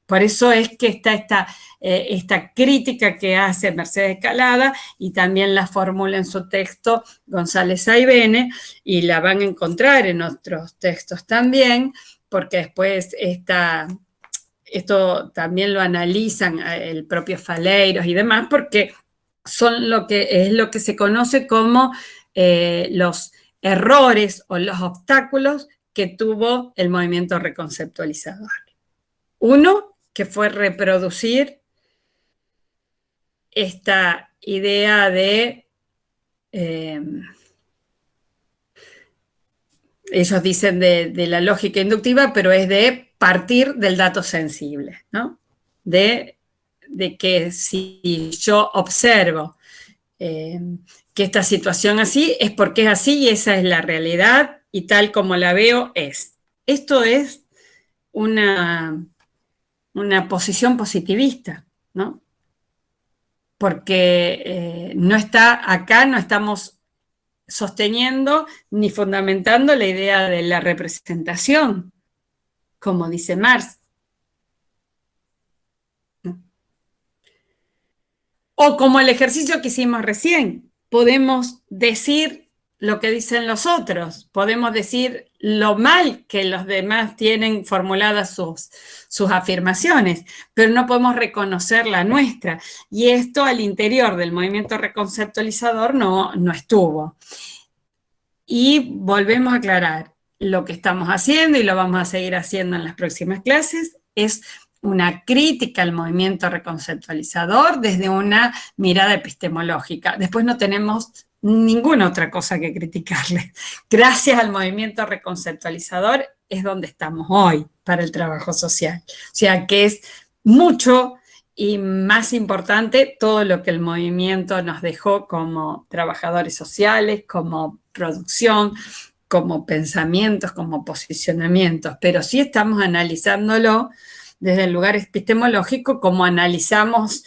Por eso es que está esta crítica que hace Mercedes Calada y también la formula en su texto González Saibene y la van a encontrar en otros textos también, porque después esto también lo analizan el propio Faleiros y demás, porque son lo que se conoce como los errores o los obstáculos que tuvo el movimiento reconceptualizador. Uno, que fue reproducir esta idea de, ellos dicen de la lógica inductiva, pero es de partir del dato sensible, ¿no? De que si yo observo que esta situación así, es porque es así y esa es la realidad y tal como la veo es. Esto es una posición positivista, ¿no? Porque no estamos sosteniendo ni fundamentando la idea de la representación, como dice Marx. O como el ejercicio que hicimos recién, podemos decir lo que dicen los otros, podemos decir lo mal que los demás tienen formuladas sus afirmaciones, pero no podemos reconocer la nuestra. Y esto al interior del movimiento reconceptualizador no estuvo. Y volvemos a aclarar, lo que estamos haciendo y lo vamos a seguir haciendo en las próximas clases es una crítica al movimiento reconceptualizador desde una mirada epistemológica. Después no tenemos ninguna otra cosa que criticarle. Gracias al movimiento reconceptualizador es donde estamos hoy para el trabajo social. O sea que es mucho y más importante todo lo que el movimiento nos dejó como trabajadores sociales, como producción, como pensamientos, como posicionamientos, pero sí estamos analizándolo desde el lugar epistemológico, como analizamos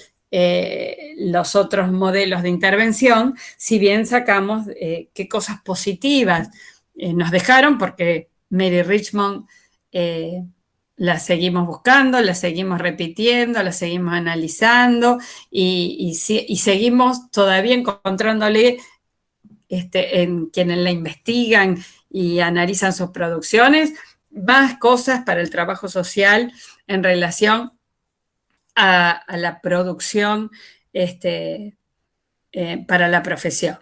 los otros modelos de intervención, si bien sacamos qué cosas positivas nos dejaron, porque Mary Richmond la seguimos buscando, la seguimos repitiendo, la seguimos analizando y seguimos todavía encontrándole en quienes la investigan y analizan sus producciones, más cosas para el trabajo social en relación a la producción para la profesión.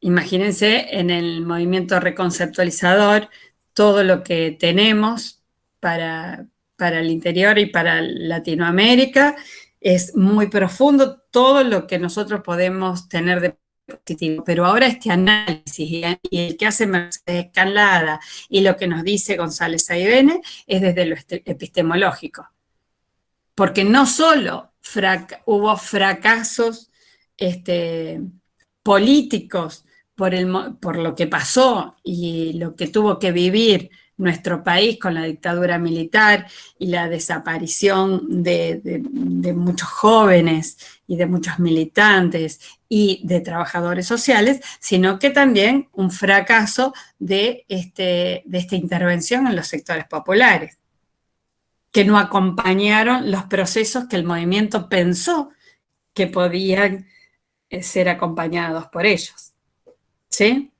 Imagínense en el movimiento reconceptualizador todo lo que tenemos para el interior y para Latinoamérica. Es muy profundo todo lo que nosotros podemos tener de positivo, pero ahora este análisis y el que hace Mercedes Calada y lo que nos dice González Saibene es desde lo epistemológico, porque no solo hubo fracasos políticos por lo que pasó y lo que tuvo que vivir nuestro país con la dictadura militar y la desaparición de muchos jóvenes y de muchos militantes y de trabajadores sociales, sino que también un fracaso de esta intervención en los sectores populares, que no acompañaron los procesos que el movimiento pensó que podían ser acompañados por ellos. ¿Sí?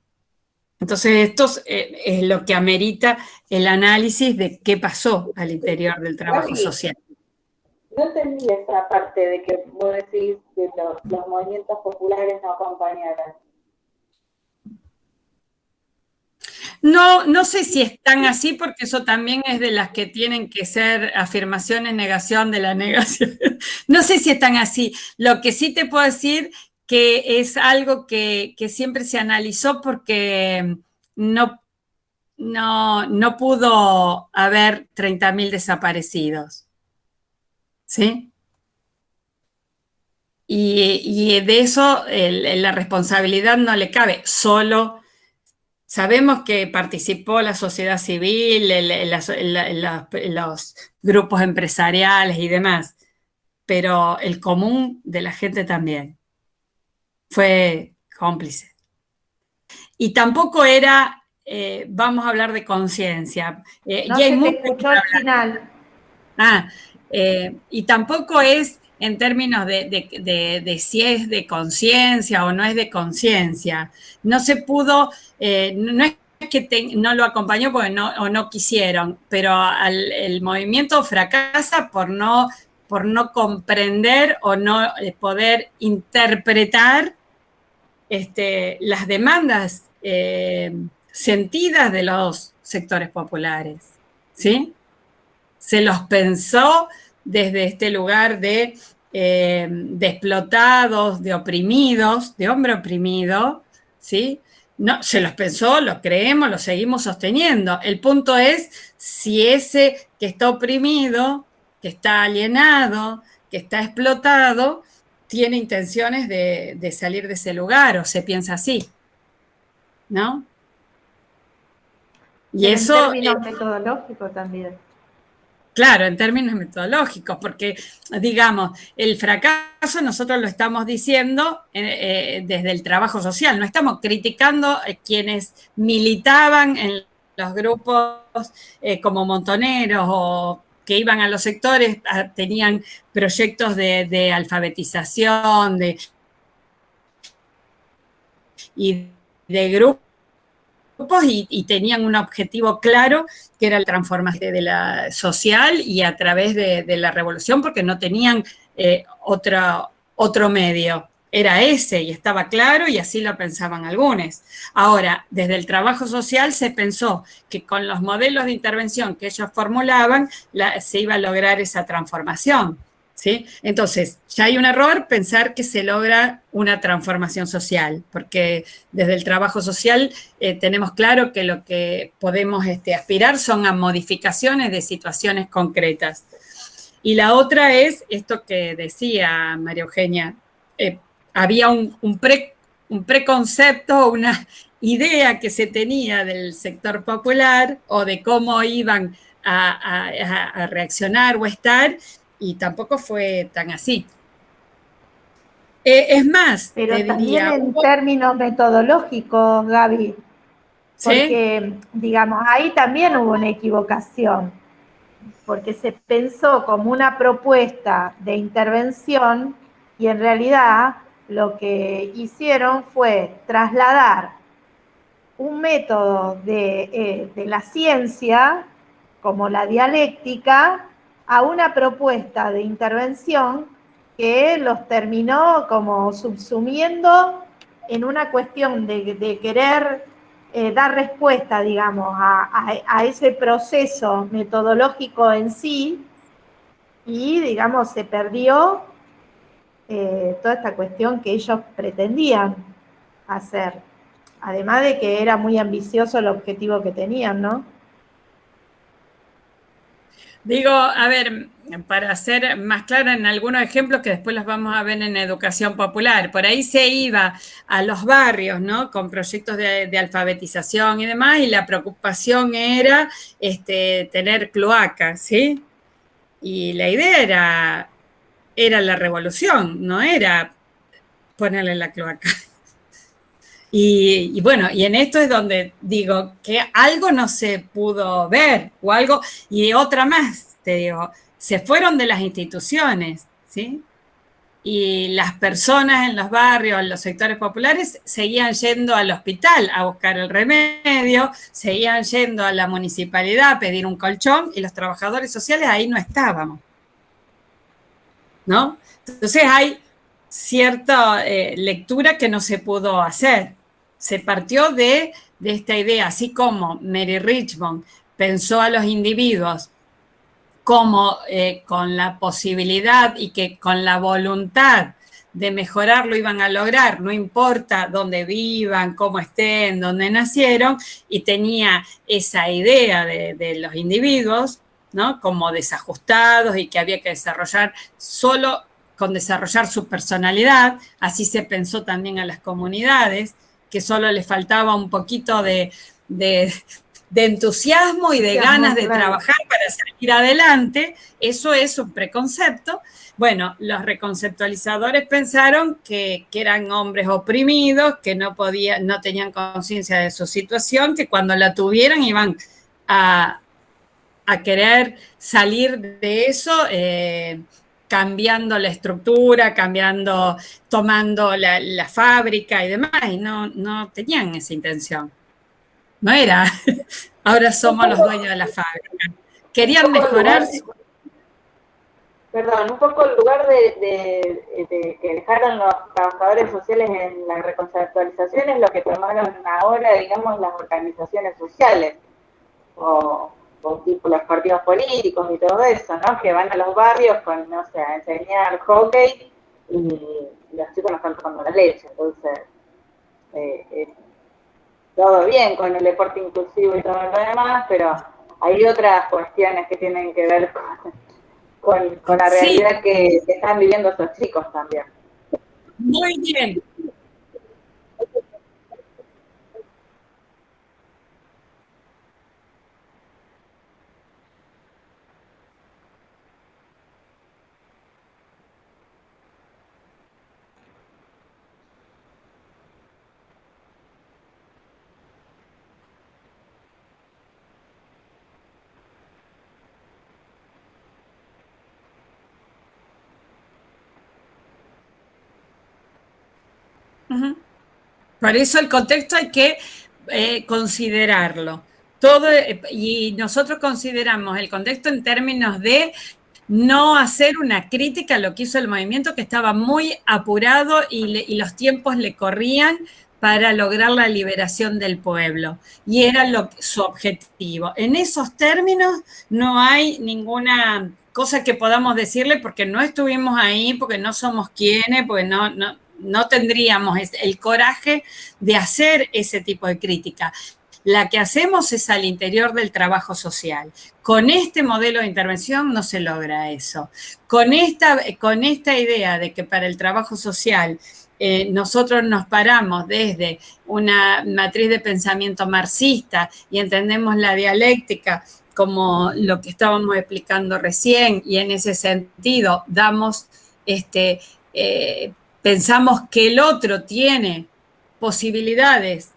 Entonces, esto es lo que amerita el análisis de qué pasó al interior del trabajo social. No entendí esa parte de que vos decís que los movimientos populares no acompañaron. No sé si están así, porque eso también es de las que tienen que ser afirmaciones, negación de la negación. No sé si están así. Lo que sí te puedo decir que es algo que siempre se analizó porque no no pudo haber 30.000 desaparecidos. ¿Sí? Y de eso la responsabilidad no le cabe, solo sabemos que participó la sociedad civil, los grupos empresariales y demás, pero el común de la gente también fue cómplice. Y tampoco era, vamos a hablar de conciencia. No se te escuchó al final. Y tampoco es en términos de si es de conciencia o no es de conciencia. No se pudo, no es que no lo acompañó porque no quisieron, pero el movimiento fracasa por no comprender o no poder interpretar las demandas sentidas de los sectores populares, ¿sí? Se los pensó desde este lugar de explotados, de oprimidos, de hombre oprimido, ¿sí? No, se los pensó, lo creemos, lo seguimos sosteniendo. El punto es si ese que está oprimido, que está alienado, que está explotado, tiene intenciones de salir de ese lugar o se piensa así, ¿no? Y eso... En términos metodológicos también. Claro, en términos metodológicos, porque, digamos, el fracaso nosotros lo estamos diciendo desde el trabajo social, no estamos criticando a quienes militaban en los grupos como montoneros o que iban a los sectores, tenían proyectos de alfabetización y de grupos y tenían un objetivo claro que era la transformación de la social y a través de la revolución porque no tenían otro medio. Era ese y estaba claro y así lo pensaban algunos. Ahora, desde el trabajo social se pensó que con los modelos de intervención que ellos formulaban se iba a lograr esa transformación, ¿sí? Entonces, ya hay un error pensar que se logra una transformación social, porque desde el trabajo social tenemos claro que lo que podemos aspirar son a modificaciones de situaciones concretas. Y la otra es esto que decía María Eugenia, había un preconcepto, una idea que se tenía del sector popular o de cómo iban a reaccionar o estar, y tampoco fue tan así. Es más, pero también en términos metodológicos, Gaby, porque, ¿sí? Digamos, ahí también hubo una equivocación, porque se pensó como una propuesta de intervención y en realidad lo que hicieron fue trasladar un método de la ciencia, como la dialéctica, a una propuesta de intervención que los terminó como subsumiendo en una cuestión de querer dar respuesta, digamos, a ese proceso metodológico en sí y, digamos, se perdió toda esta cuestión que ellos pretendían hacer. Además de que era muy ambicioso el objetivo que tenían, ¿no? Digo, a ver, para ser más clara en algunos ejemplos que después los vamos a ver en educación popular, por ahí se iba a los barrios, ¿no? Con proyectos de alfabetización y demás, y la preocupación era tener cloacas, ¿sí? Y la idea era la revolución, no era ponerle la cloaca. Y bueno, y en esto es donde digo que algo no se pudo ver, o algo, y otra más, te digo, se fueron de las instituciones, ¿sí? Y las personas en los barrios, en los sectores populares, seguían yendo al hospital a buscar el remedio, seguían yendo a la municipalidad a pedir un colchón, y los trabajadores sociales ahí no estábamos, ¿no? Entonces hay cierta lectura que no se pudo hacer. Se partió de esta idea, así como Mary Richmond pensó a los individuos como con la posibilidad y que con la voluntad de mejorar lo iban a lograr, no importa dónde vivan, cómo estén, dónde nacieron, y tenía esa idea de los individuos, ¿no? Como desajustados y que había que desarrollar solo con desarrollar su personalidad. Así se pensó también a las comunidades, que solo les faltaba un poquito de entusiasmo y de ganas de trabajar para salir adelante. Eso es un preconcepto. Bueno, los reconceptualizadores pensaron que eran hombres oprimidos, que no tenían conciencia de su situación, que cuando la tuvieran iban a querer salir de eso, cambiando la estructura, tomando la fábrica y demás, y no tenían esa intención. No era, ahora somos los dueños de la fábrica. Querían mejorar. Perdón, un poco el lugar de que dejaron los trabajadores sociales en la reconceptualización es lo que tomaron ahora, digamos, las organizaciones sociales, o tipo los partidos políticos y todo eso, ¿no? Que van a los barrios con, no sé, a enseñar hockey y los chicos no están tomando la leche. Entonces, todo bien con el deporte inclusivo y todo lo demás, pero hay otras cuestiones que tienen que ver con la realidad que están viviendo esos chicos también. Muy bien. Por eso el contexto hay que considerarlo. Y nosotros consideramos el contexto en términos de no hacer una crítica a lo que hizo el movimiento, que estaba muy apurado y los tiempos le corrían para lograr la liberación del pueblo. Y era su objetivo. En esos términos no hay ninguna cosa que podamos decirle porque no estuvimos ahí, porque no somos quienes, porque no tendríamos el coraje de hacer ese tipo de crítica. La que hacemos es al interior del trabajo social. Con este modelo de intervención no se logra eso. Con esta idea de que para el trabajo social nosotros nos paramos desde una matriz de pensamiento marxista y entendemos la dialéctica como lo que estábamos explicando recién, y en ese sentido pensamos que el otro tiene posibilidades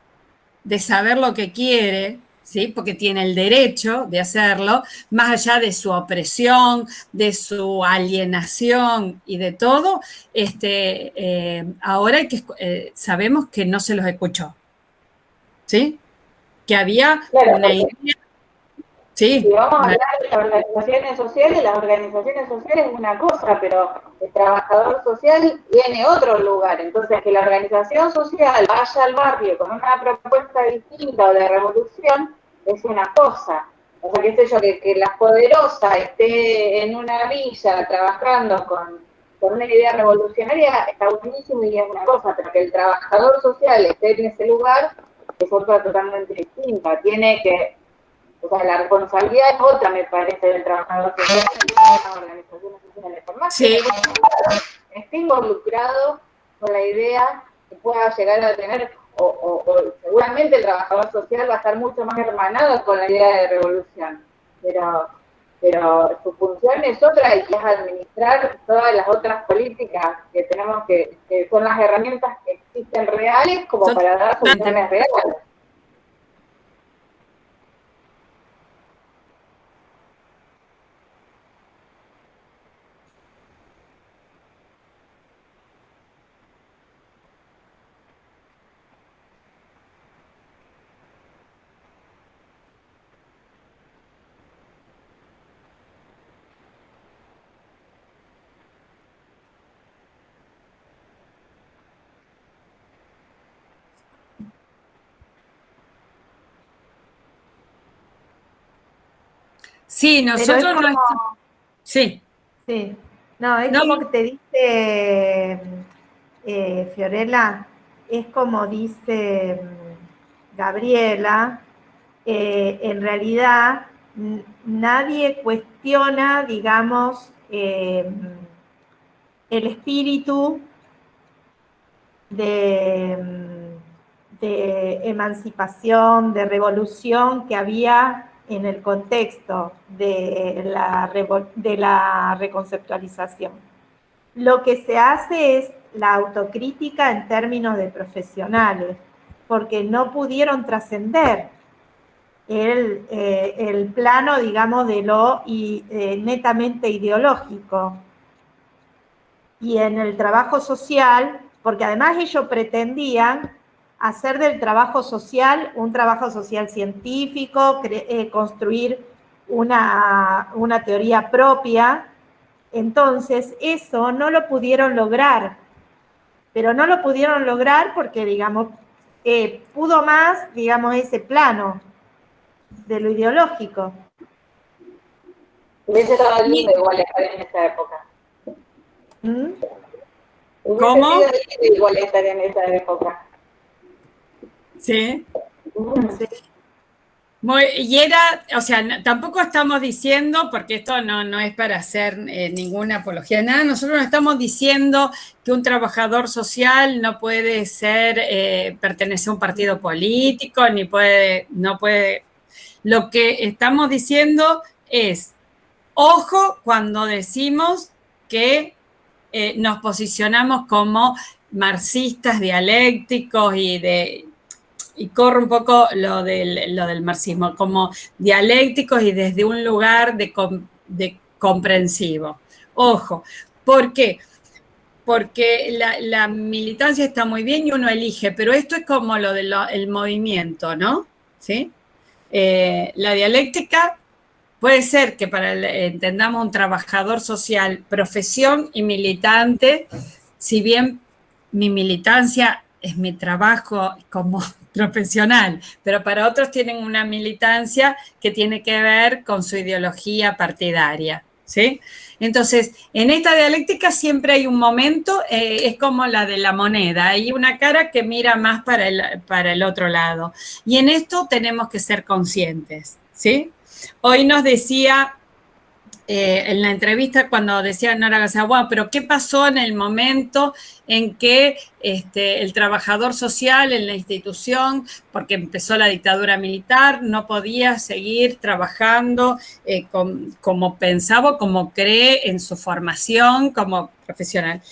de saber lo que quiere, ¿sí? Porque tiene el derecho de hacerlo, más allá de su opresión, de su alienación y de todo, ahora sabemos que no se los escuchó, ¿sí? Que había una idea. Sí. Si vamos a hablar de las organizaciones sociales es una cosa, pero el trabajador social tiene otro lugar. Entonces, que la organización social vaya al barrio con una propuesta distinta o de revolución es una cosa. O sea, qué sé yo, que la poderosa esté en una villa trabajando con una idea revolucionaria está buenísimo y es una cosa, pero que el trabajador social esté en ese lugar es otra totalmente distinta. Tiene que... O sea, la responsabilidad es otra, me parece, del trabajador social en las organizaciones sociales. Por más que esté involucrado con la idea que pueda llegar a tener, o seguramente el trabajador social va a estar mucho más hermanado con la idea de revolución, pero su función es otra y es administrar todas las otras políticas que tenemos que son las herramientas que existen reales como para dar soluciones reales. Sí, nosotros Sí. No, es como que te dice, Fiorella, es como dice Gabriela, en realidad nadie cuestiona, digamos, el espíritu de emancipación, de revolución que había en el contexto de la reconceptualización. Lo que se hace es la autocrítica en términos de profesionales, porque no pudieron trascender el plano, digamos, de lo netamente ideológico. Y en el trabajo social, porque además ellos pretendían hacer del trabajo social un trabajo social científico, construir una teoría propia. Entonces, eso no lo pudieron lograr, pero no lo pudieron lograr porque, digamos, pudo más, digamos, ese plano de lo ideológico. Hubiese estado lindo igual estar en esa época. ¿Cómo? Hubiese sido lindo igual estar en esa época. Sí. Y era, o sea, tampoco estamos diciendo, porque esto no es para hacer ninguna apología de nada, nosotros no estamos diciendo que un trabajador social no puede pertenecer a un partido político, no puede. Lo que estamos diciendo es, ojo cuando decimos que nos posicionamos como marxistas dialécticos y corre un poco lo del marxismo, como dialécticos y desde un lugar de comprensivo. Ojo, ¿por qué? Porque la militancia está muy bien y uno elige, pero esto es como lo del movimiento, ¿no? ¿Sí? La dialéctica puede ser que entendamos un trabajador social, profesión y militante, si bien mi militancia es mi trabajo como profesional, pero para otros tienen una militancia que tiene que ver con su ideología partidaria, ¿sí? Entonces, en esta dialéctica siempre hay un momento, es como la de la moneda, hay una cara que mira más para el otro lado. Y en esto tenemos que ser conscientes, ¿sí? Hoy nos decía en la entrevista cuando decía Nora García, bueno, pero ¿qué pasó en el momento en que el trabajador social en la institución, porque empezó la dictadura militar, no podía seguir trabajando como pensaba, como cree en su formación como profesional?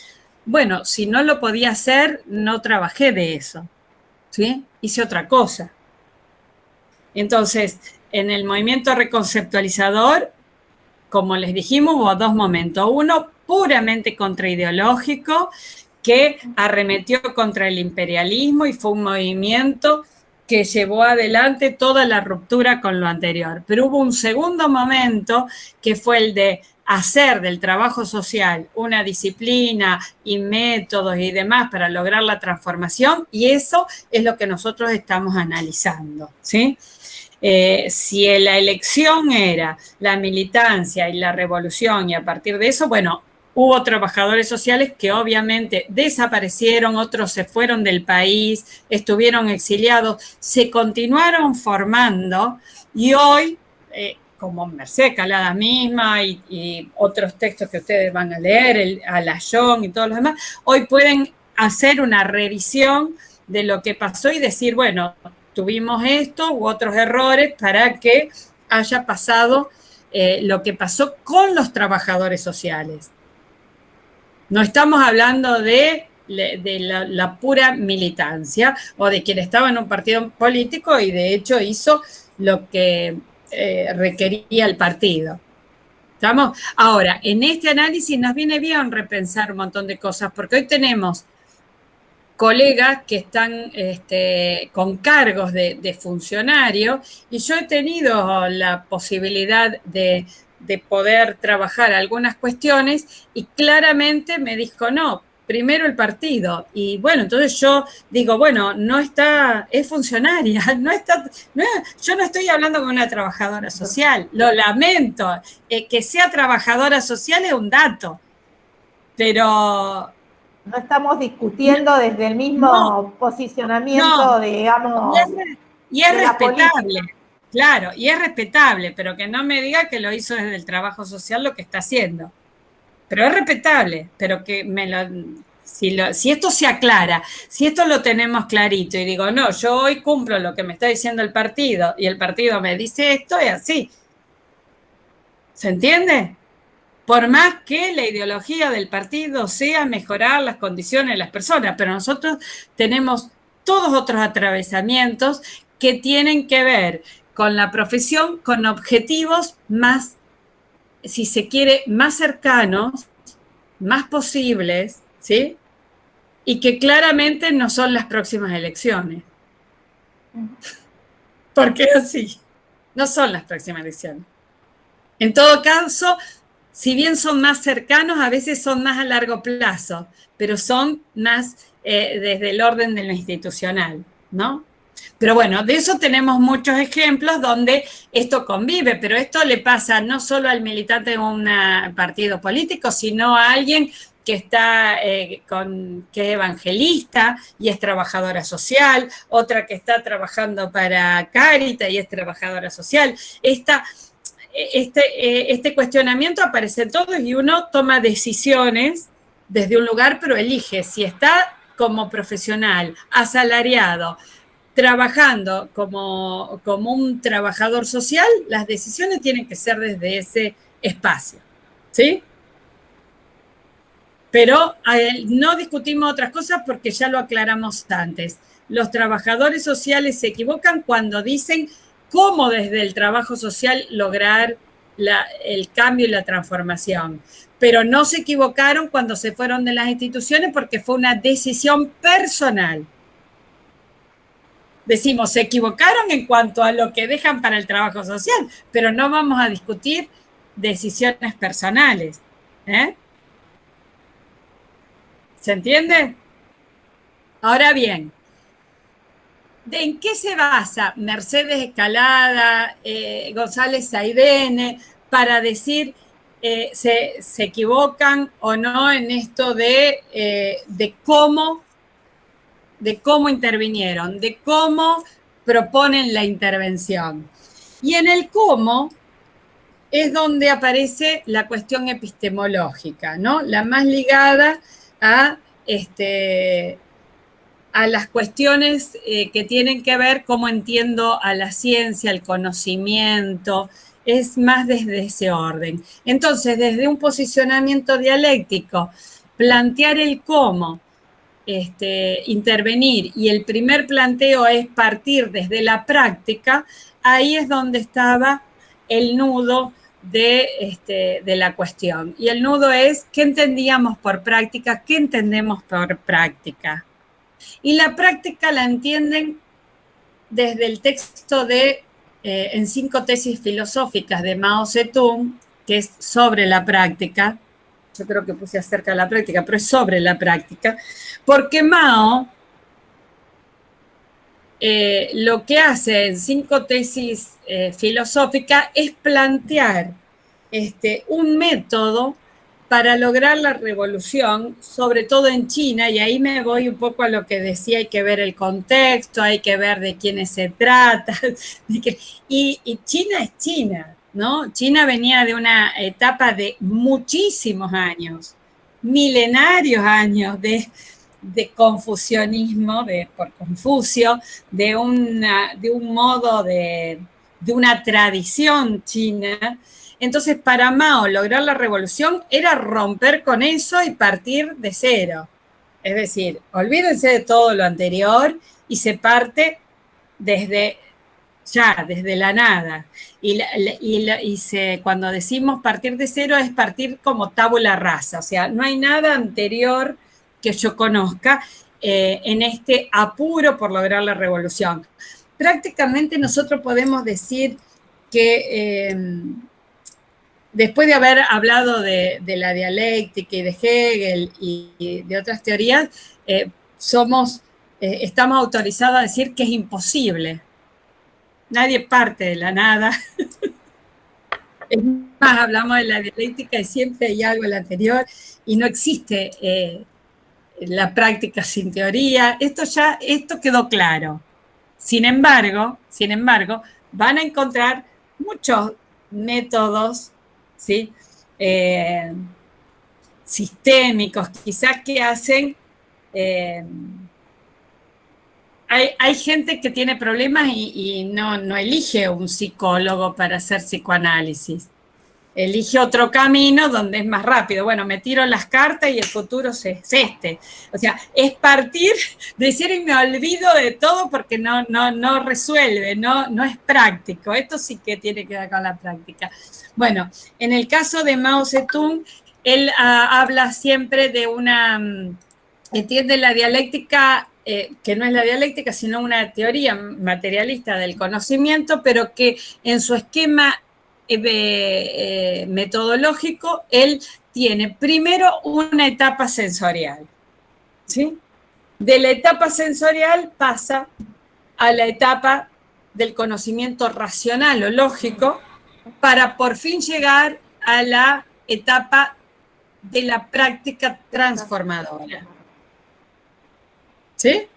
Bueno, si no lo podía hacer, no trabajé de eso, ¿sí? Hice otra cosa. Entonces, en el movimiento reconceptualizador, como les dijimos, hubo dos momentos. Uno puramente contraideológico que arremetió contra el imperialismo y fue un movimiento que llevó adelante toda la ruptura con lo anterior. Pero hubo un segundo momento que fue el de hacer del trabajo social una disciplina y métodos y demás para lograr la transformación, y eso es lo que nosotros estamos analizando, ¿sí? Si la elección era la militancia y la revolución, y a partir de eso, bueno, hubo trabajadores sociales que obviamente desaparecieron, otros se fueron del país, estuvieron exiliados, se continuaron formando y hoy, como Mercedes Calada misma y otros textos que ustedes van a leer, Alayón y todos los demás, hoy pueden hacer una revisión de lo que pasó y decir, bueno, tuvimos esto u otros errores para que haya pasado lo que pasó con los trabajadores sociales. No estamos hablando de la pura militancia o de quien estaba en un partido político y de hecho hizo lo que requería el partido. ¿Estamos? Ahora, en este análisis nos viene bien repensar un montón de cosas, porque hoy tenemos colegas que están con cargos de funcionario, y yo he tenido la posibilidad de poder trabajar algunas cuestiones y claramente me dijo, no, primero el partido. Y bueno, entonces yo digo, bueno, no está, es funcionaria, yo no estoy hablando con una trabajadora social, lo lamento, que sea trabajadora social es un dato, pero No estamos discutiendo desde el mismo posicionamiento, digamos. Y es respetable, claro, y es respetable, pero que no me diga que lo hizo desde el trabajo social lo que está haciendo. Pero es respetable, pero que si esto se aclara, si esto lo tenemos clarito y digo, no, yo hoy cumplo lo que me está diciendo el partido y el partido me dice esto, es así. ¿Se entiende? Por más que la ideología del partido sea mejorar las condiciones de las personas, pero nosotros tenemos todos otros atravesamientos que tienen que ver con la profesión, con objetivos más, si se quiere, más cercanos, más posibles, ¿sí? Y que claramente no son las próximas elecciones. Porque así, no son las próximas elecciones. En todo caso, si bien son más cercanos, a veces son más a largo plazo, pero son más desde el orden de lo institucional, ¿no? Pero bueno, de eso tenemos muchos ejemplos donde esto convive, pero esto le pasa no solo al militante de un partido político, sino a alguien que está que es evangelista y es trabajadora social, otra que está trabajando para Cáritas y es trabajadora social. Este cuestionamiento aparece en todos y uno toma decisiones desde un lugar, pero elige si está como profesional, asalariado, trabajando como un trabajador social, las decisiones tienen que ser desde ese espacio, ¿sí? Pero no discutimos otras cosas porque ya lo aclaramos antes. Los trabajadores sociales se equivocan cuando dicen cómo desde el trabajo social lograr el cambio y la transformación. Pero no se equivocaron cuando se fueron de las instituciones porque fue una decisión personal. Decimos, se equivocaron en cuanto a lo que dejan para el trabajo social, pero no vamos a discutir decisiones personales. ¿Se entiende? Ahora bien, ¿en qué se basa Mercedes Escalada, González Saidene, para decir se equivocan o no en esto de cómo intervinieron, de cómo proponen la intervención? Y en el cómo es donde aparece la cuestión epistemológica, ¿no? La más ligada a las cuestiones que tienen que ver cómo entiendo a la ciencia, el conocimiento, es más desde ese orden. Entonces, desde un posicionamiento dialéctico, plantear el cómo intervenir, y el primer planteo es partir desde la práctica, ahí es donde estaba el nudo de la cuestión. Y el nudo es, ¿qué entendíamos por práctica? ¿Qué entendemos por práctica? Y la práctica la entienden desde el texto en 5 tesis filosóficas de Mao Zedong, que es sobre la práctica. Yo creo que puse acerca de la práctica, pero es sobre la práctica, porque Mao lo que hace en 5 tesis filosóficas es plantear un método para lograr la revolución, sobre todo en China, y ahí me voy un poco a lo que decía, hay que ver el contexto, hay que ver de quiénes se trata, y China es China, ¿no? China venía de una etapa de muchísimos años, milenarios años de confucianismo, por Confucio, de un modo de una tradición china. Entonces, para Mao, lograr la revolución era romper con eso y partir de cero. Es decir, olvídense de todo lo anterior y se parte desde la nada. Cuando decimos partir de cero es partir como tabula rasa, o sea, no hay nada anterior que yo conozca en este apuro por lograr la revolución. Prácticamente nosotros podemos decir que después de haber hablado de la dialéctica y de Hegel y de otras teorías, estamos autorizados a decir que es imposible. Nadie parte de la nada. Es más, hablamos de la dialéctica y siempre hay algo en la anterior y no existe la práctica sin teoría, esto quedó claro. Sin embargo, van a encontrar muchos métodos, ¿sí? Sistémicos, quizás que hacen... Hay gente que tiene problemas y no elige un psicólogo para hacer psicoanálisis. Elige otro camino donde es más rápido. Bueno, me tiro las cartas y el futuro es este. O sea, es partir de decir y me olvido de todo porque no resuelve, no es práctico. Esto sí que tiene que ver con la práctica. Bueno, en el caso de Mao Zedong, él habla siempre de entiende la dialéctica, que no es la dialéctica, sino una teoría materialista del conocimiento, pero que en su esquema metodológico, él tiene primero una etapa sensorial, ¿sí? De la etapa sensorial pasa a la etapa del conocimiento racional o lógico para por fin llegar a la etapa de la práctica transformadora. ¿Sí?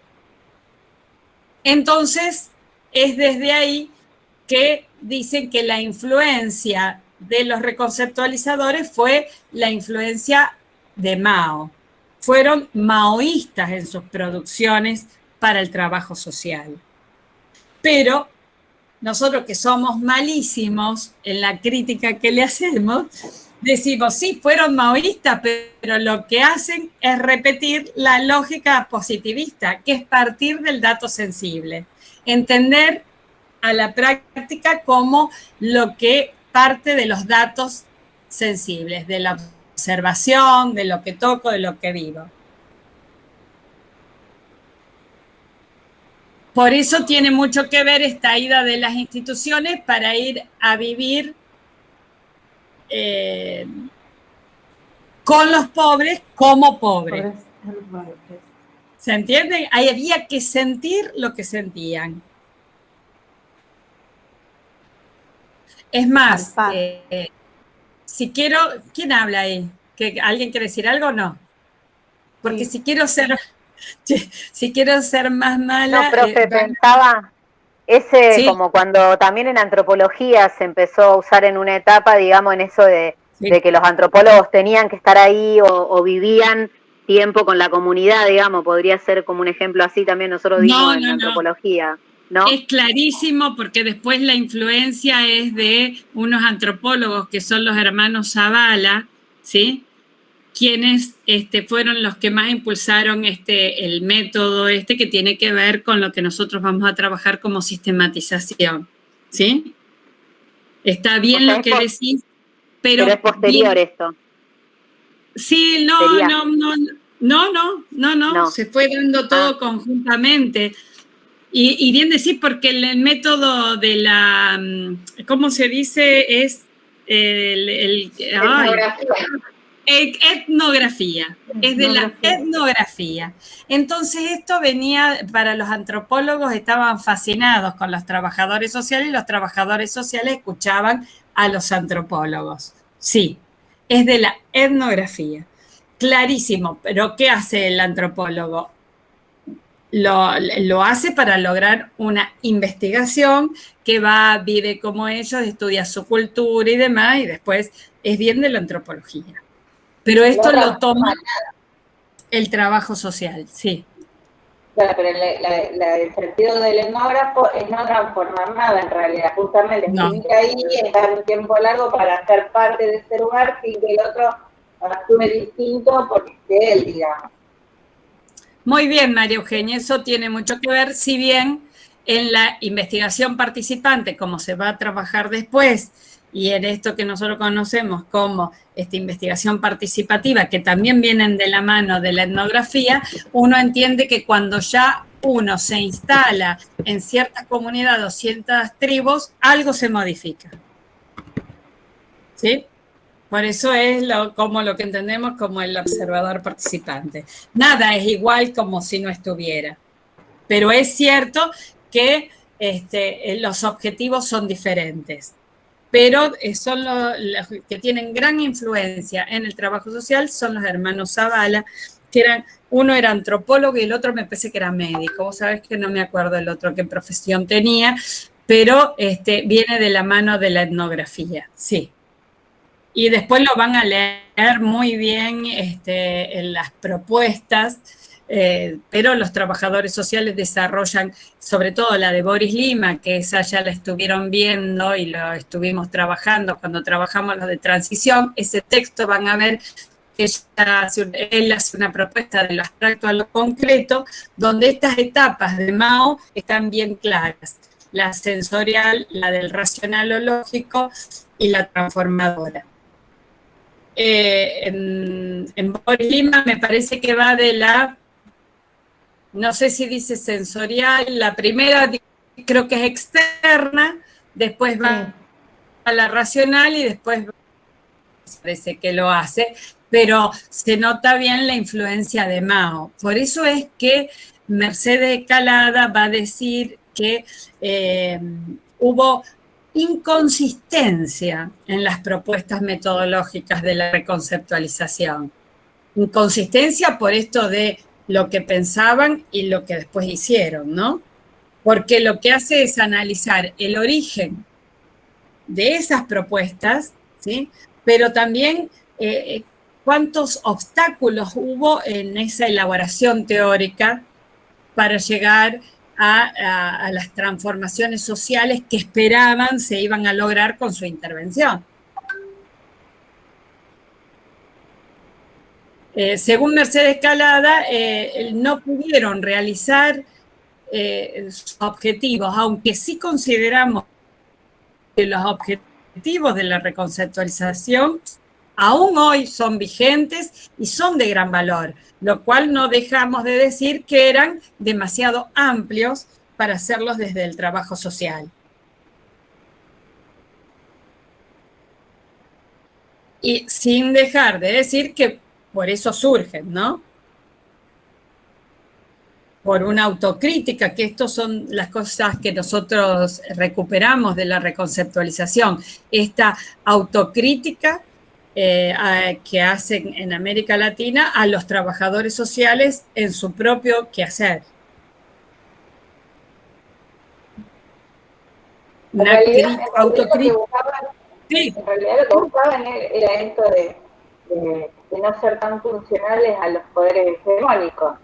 Entonces, es desde ahí que dicen que la influencia de los reconceptualizadores fue la influencia de Mao. Fueron maoístas en sus producciones para el trabajo social. Pero nosotros que somos malísimos en la crítica que le hacemos, decimos, sí, fueron maoístas, pero lo que hacen es repetir la lógica positivista, que es partir del dato sensible. Entender a la práctica como lo que parte de los datos sensibles, de la observación, de lo que toco, de lo que vivo. Por eso tiene mucho que ver esta ida de las instituciones para ir a vivir con los pobres como pobres. ¿Se entiende? Ahí había que sentir lo que sentían. Es más, si quiero... ¿Quién habla ahí? ¿Alguien quiere decir algo o no? Porque sí. si quiero ser más mala... No, profe, pensaba... ¿sí? Como cuando también en antropología se empezó a usar en una etapa, digamos, en eso de que los antropólogos tenían que estar ahí o vivían tiempo con la comunidad, digamos, podría ser como un ejemplo así también nosotros dimos en antropología. ¿No? Es clarísimo porque después la influencia es de unos antropólogos que son los hermanos Zavala, ¿sí? Quienes fueron los que más impulsaron el método que tiene que ver con lo que nosotros vamos a trabajar como sistematización, ¿sí? Está bien lo que decís, pero es posterior esto. Sí, no, se fue dando todo conjuntamente. Y bien decir, porque el método de la, ¿cómo se dice? Es etnografía, es de la etnografía. Entonces esto venía, para los antropólogos estaban fascinados con los trabajadores sociales y los trabajadores sociales escuchaban a los antropólogos. Sí, es de la etnografía. Clarísimo, pero ¿qué hace el antropólogo? Lo hace para lograr una investigación que vive como ellos, estudia su cultura y demás, y después es bien de la antropología. Pero esto lo toma el trabajo social, sí. Claro, pero el sentido del etnógrafo es no transformar nada en realidad, justamente estar ahí, estar un tiempo largo para ser parte de ese lugar sin que el otro actúe distinto porque es él, digamos. Muy bien, María Eugenia, eso tiene mucho que ver, si bien en la investigación participante, como se va a trabajar después, y en esto que nosotros conocemos como investigación participativa, que también vienen de la mano de la etnografía, uno entiende que cuando ya uno se instala en ciertas comunidades o ciertas tribus, algo se modifica. ¿Sí? Por eso es como lo que entendemos como el observador participante. Nada es igual como si no estuviera. Pero es cierto que los objetivos son diferentes. Pero son los que tienen gran influencia en el trabajo social, son los hermanos Zavala, que uno era antropólogo y el otro me parece que era médico. Vos sabés que no me acuerdo el otro qué profesión tenía, pero viene de la mano de la etnografía, sí. Y después lo van a leer muy bien en las propuestas, pero los trabajadores sociales desarrollan, sobre todo la de Boris Lima, que esa ya la estuvieron viendo y lo estuvimos trabajando cuando trabajamos los de transición. Ese texto van a ver que él hace una propuesta de lo abstracto a lo concreto, donde estas etapas de Mao están bien claras. La sensorial, la del racional o lógico y la transformadora. En Boris Lima me parece que va de la, no sé si dice sensorial, la primera creo que es externa, después va a la racional y después parece que lo hace, pero se nota bien la influencia de Mao. Por eso es que Mercedes Escalada va a decir que hubo inconsistencia en las propuestas metodológicas de la reconceptualización. Inconsistencia por esto de lo que pensaban y lo que después hicieron, ¿no? Porque lo que hace es analizar el origen de esas propuestas, ¿sí? Pero también cuántos obstáculos hubo en esa elaboración teórica para llegar a las transformaciones sociales que esperaban se iban a lograr con su intervención. Según Mercedes Escalada, no pudieron realizar sus objetivos, aunque sí consideramos que los objetivos de la reconceptualización aún hoy son vigentes y son de gran valor, lo cual no dejamos de decir que eran demasiado amplios para hacerlos desde el trabajo social. Y sin dejar de decir que por eso surgen, ¿no? Por una autocrítica, que estas son las cosas que nosotros recuperamos de la reconceptualización, esta autocrítica que hacen en América Latina a los trabajadores sociales en su propio quehacer. Una autocrítica. Sí. En realidad lo que buscaban era esto de no ser tan funcionales a los poderes hegemónicos.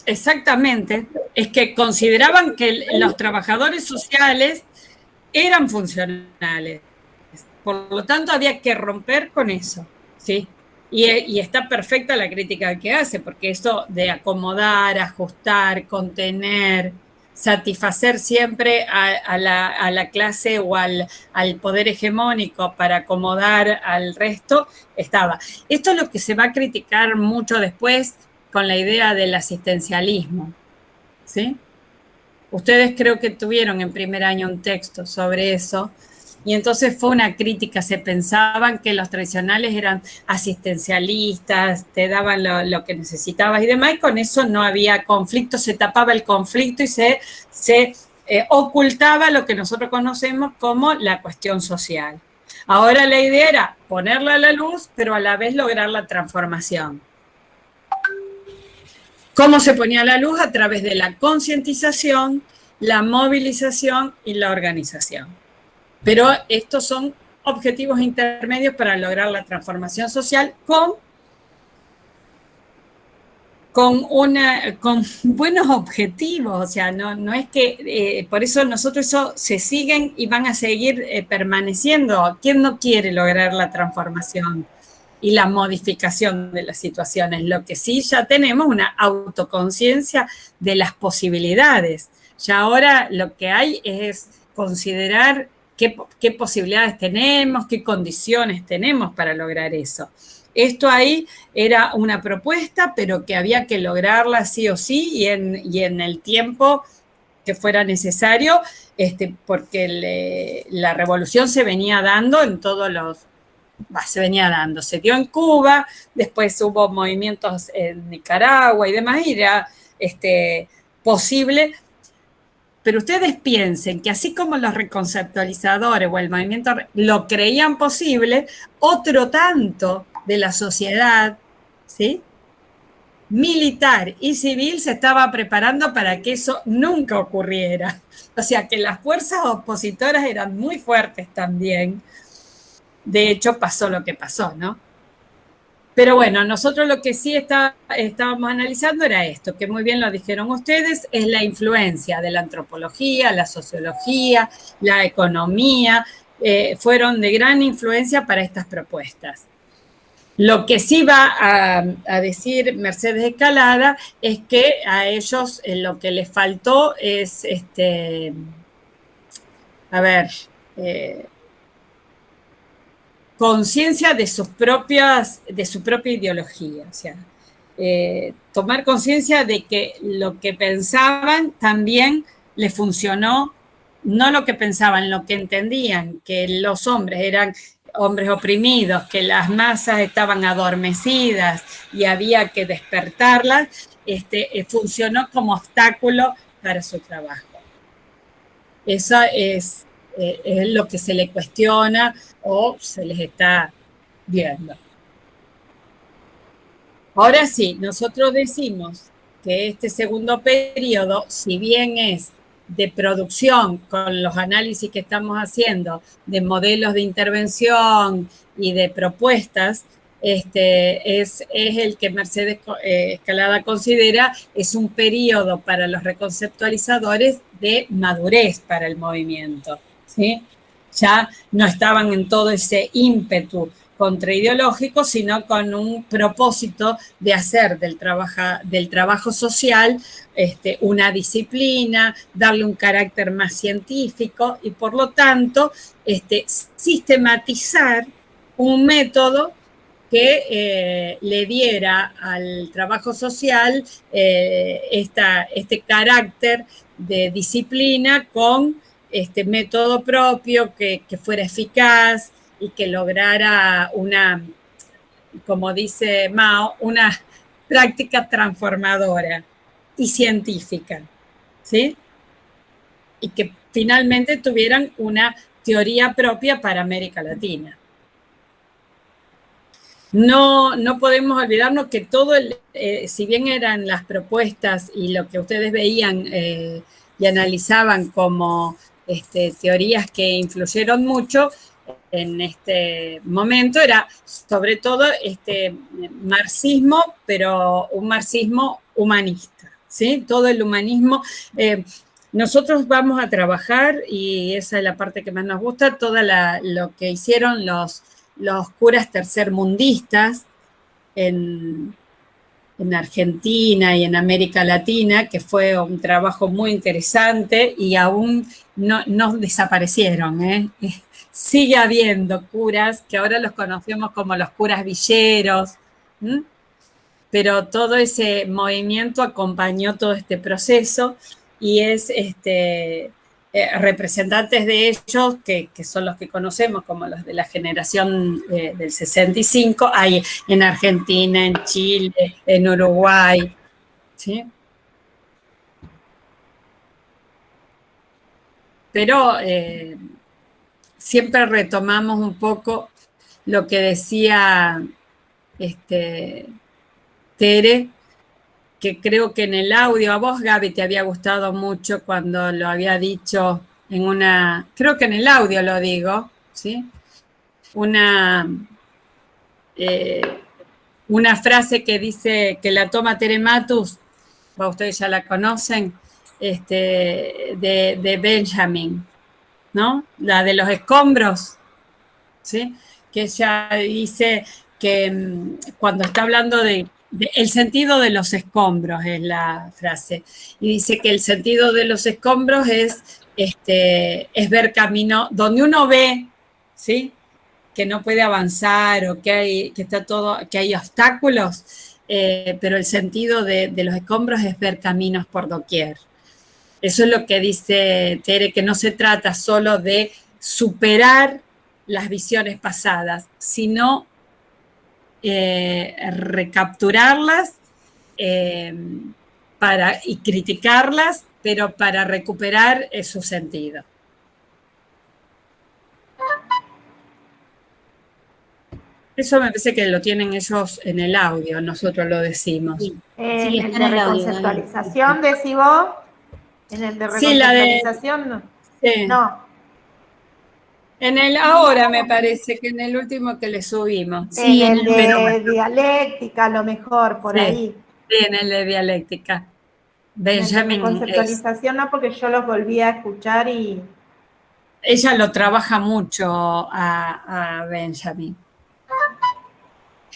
Exactamente, es que consideraban que los trabajadores sociales eran funcionales. Por lo tanto, había que romper con eso, ¿sí? Y está perfecta la crítica que hace, porque eso de acomodar, ajustar, contener, satisfacer siempre a la clase o al poder hegemónico para acomodar al resto, estaba. Esto es lo que se va a criticar mucho después con la idea del asistencialismo, ¿sí? Ustedes creo que tuvieron en primer año un texto sobre eso, y entonces fue una crítica, se pensaban que los tradicionales eran asistencialistas, te daban lo que necesitabas y demás, y con eso no había conflicto, se tapaba el conflicto y se ocultaba lo que nosotros conocemos como la cuestión social. Ahora la idea era ponerla a la luz, pero a la vez lograr la transformación. ¿Cómo se ponía a la luz? A través de la concientización, la movilización y la organización. Pero estos son objetivos intermedios para lograr la transformación social con buenos objetivos. O sea, no es que por eso nosotros eso se siguen y van a seguir permaneciendo. ¿Quién no quiere lograr la transformación y la modificación de las situaciones? Lo que sí ya tenemos una autoconciencia de las posibilidades. Ya ahora lo que hay es considerar qué posibilidades tenemos, qué condiciones tenemos para lograr eso. Esto ahí era una propuesta, pero que había que lograrla sí o sí y en el tiempo que fuera necesario, porque la revolución se venía dando en todos los... se dio en Cuba, después hubo movimientos en Nicaragua y demás, y era posible. Pero ustedes piensen que así como los reconceptualizadores o el movimiento lo creían posible, otro tanto de la sociedad, ¿sí?, militar y civil se estaba preparando para que eso nunca ocurriera. O sea que las fuerzas opositoras eran muy fuertes también. De hecho, pasó lo que pasó, ¿no? Pero bueno, nosotros lo que sí estábamos analizando era esto, que muy bien lo dijeron ustedes, es la influencia de la antropología, la sociología, la economía, fueron de gran influencia para estas propuestas. Lo que sí va a decir Mercedes Escalada es que a ellos lo que les faltó es, conciencia de su propia ideología, o sea, tomar conciencia de que lo que pensaban también les funcionó, no lo que pensaban, lo que entendían, que los hombres eran hombres oprimidos, que las masas estaban adormecidas y había que despertarlas, funcionó como obstáculo para su trabajo. Eso es lo que se le cuestiona o se les está viendo. Ahora sí, nosotros decimos que este segundo periodo, si bien es de producción con los análisis que estamos haciendo de modelos de intervención y de propuestas, es el que Mercedes Escalada considera es un periodo para los reconceptualizadores de madurez para el movimiento, ¿sí? Ya no estaban en todo ese ímpetu contraideológico, sino con un propósito de hacer del trabajo social una disciplina, darle un carácter más científico y por lo tanto sistematizar un método que le diera al trabajo social este carácter de disciplina con este método propio que fuera eficaz y que lograra como dice Mao, una práctica transformadora y científica, ¿sí? Y que finalmente tuvieran una teoría propia para América Latina. No podemos olvidarnos que todo, si bien eran las propuestas y lo que ustedes veían y analizaban como teorías que influyeron mucho en este momento, era sobre todo marxismo, pero un marxismo humanista, ¿sí? Todo el humanismo. Nosotros vamos a trabajar, y esa es la parte que más nos gusta, todo lo que hicieron los curas tercermundistas en Argentina y en América Latina, que fue un trabajo muy interesante y aún no desaparecieron, ¿eh? Sigue habiendo curas, que ahora los conocemos como los curas villeros, ¿m? Pero todo ese movimiento acompañó todo este proceso y es representantes de ellos, que son los que conocemos como los de la generación del 65, hay en Argentina, en Chile, en Uruguay, ¿sí? Pero siempre retomamos un poco lo que decía Tere, que creo que en el audio, a vos, Gaby, te había gustado mucho cuando lo había dicho creo que en el audio lo digo, ¿sí? Una frase que dice, que la toma Tere Matus, ustedes ya la conocen, de Benjamin, ¿no? La de los escombros, ¿sí? Que ella dice que cuando está hablando de el sentido de los escombros, es la frase, y dice que el sentido de los escombros es ver camino donde uno ve, ¿sí? Que no puede avanzar o que hay obstáculos, pero el sentido de los escombros es ver caminos por doquier. Eso es lo que dice Tere, que no se trata solo de superar las visiones pasadas, sino recapturarlas y criticarlas, pero para recuperar su sentido. Eso me parece que lo tienen ellos en el audio, nosotros lo decimos. Sí, en está el en de el audio. reconceptualización, decís vos. En el de Sí, la de- reconceptualización, no. Sí. No. En el ahora me parece que en el último que le subimos. Sí, en el de Pero- dialéctica, a lo mejor, por Sí. ahí. Sí, en el de dialéctica. En el de Benjamin reconceptualización no, porque yo los volví a escuchar y... ella lo trabaja mucho a Benjamin.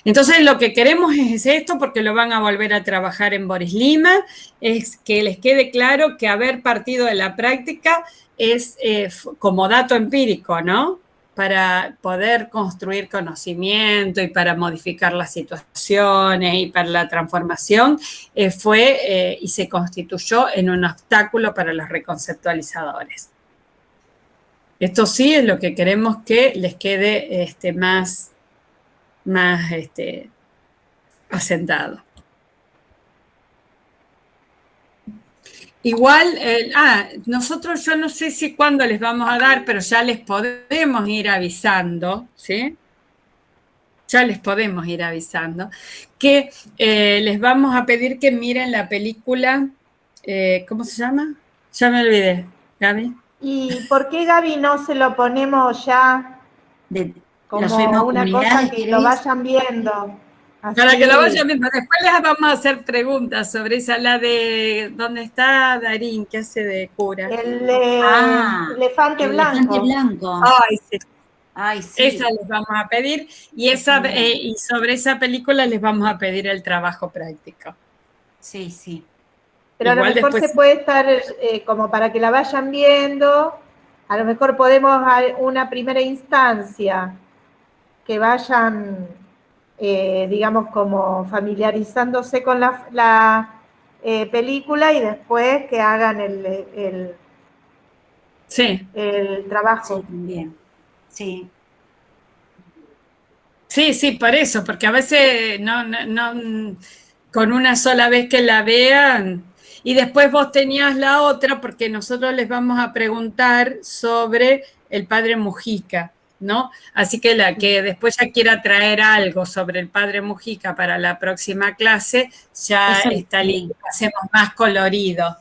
Entonces lo que queremos es esto, porque lo van a volver a trabajar en Boris Lima, es que les quede claro que haber partido de la práctica es como dato empírico, ¿no? Para poder construir conocimiento y para modificar las situaciones y para la transformación, fue y se constituyó en un obstáculo para los reconceptualizadores. Esto sí es lo que queremos que les quede más asentado. Igual, nosotros yo no sé si cuándo les vamos a dar, pero ya les podemos ir avisando, ¿sí? Ya les podemos ir avisando que les vamos a pedir que miren la película, ¿cómo se llama? Ya me olvidé, Gaby. ¿Y por qué, Gaby, no se lo ponemos ya como una cosa que lo vayan viendo? Así. Para que lo vayan viendo. Después les vamos a hacer preguntas sobre esa, la de ¿dónde está Darín? ¿Qué hace de cura? El elefante blanco. Elefante blanco. Ay, sí. Ay, sí. Esa les vamos a pedir y sobre esa película les vamos a pedir el trabajo práctico. Sí, sí. Pero igual a lo mejor después... se puede estar como para que la vayan viendo, a lo mejor podemos a una primera instancia que vayan, digamos, como familiarizándose con la película y después que hagan el trabajo. Sí, también. Sí. Sí, por eso, porque a veces no, con una sola vez que la vean, y después vos tenías la otra, porque nosotros les vamos a preguntar sobre el padre Mujica, ¿no? Así que la que después ya quiera traer algo sobre el padre Mujica para la próxima clase, ya está listo, hacemos más colorido.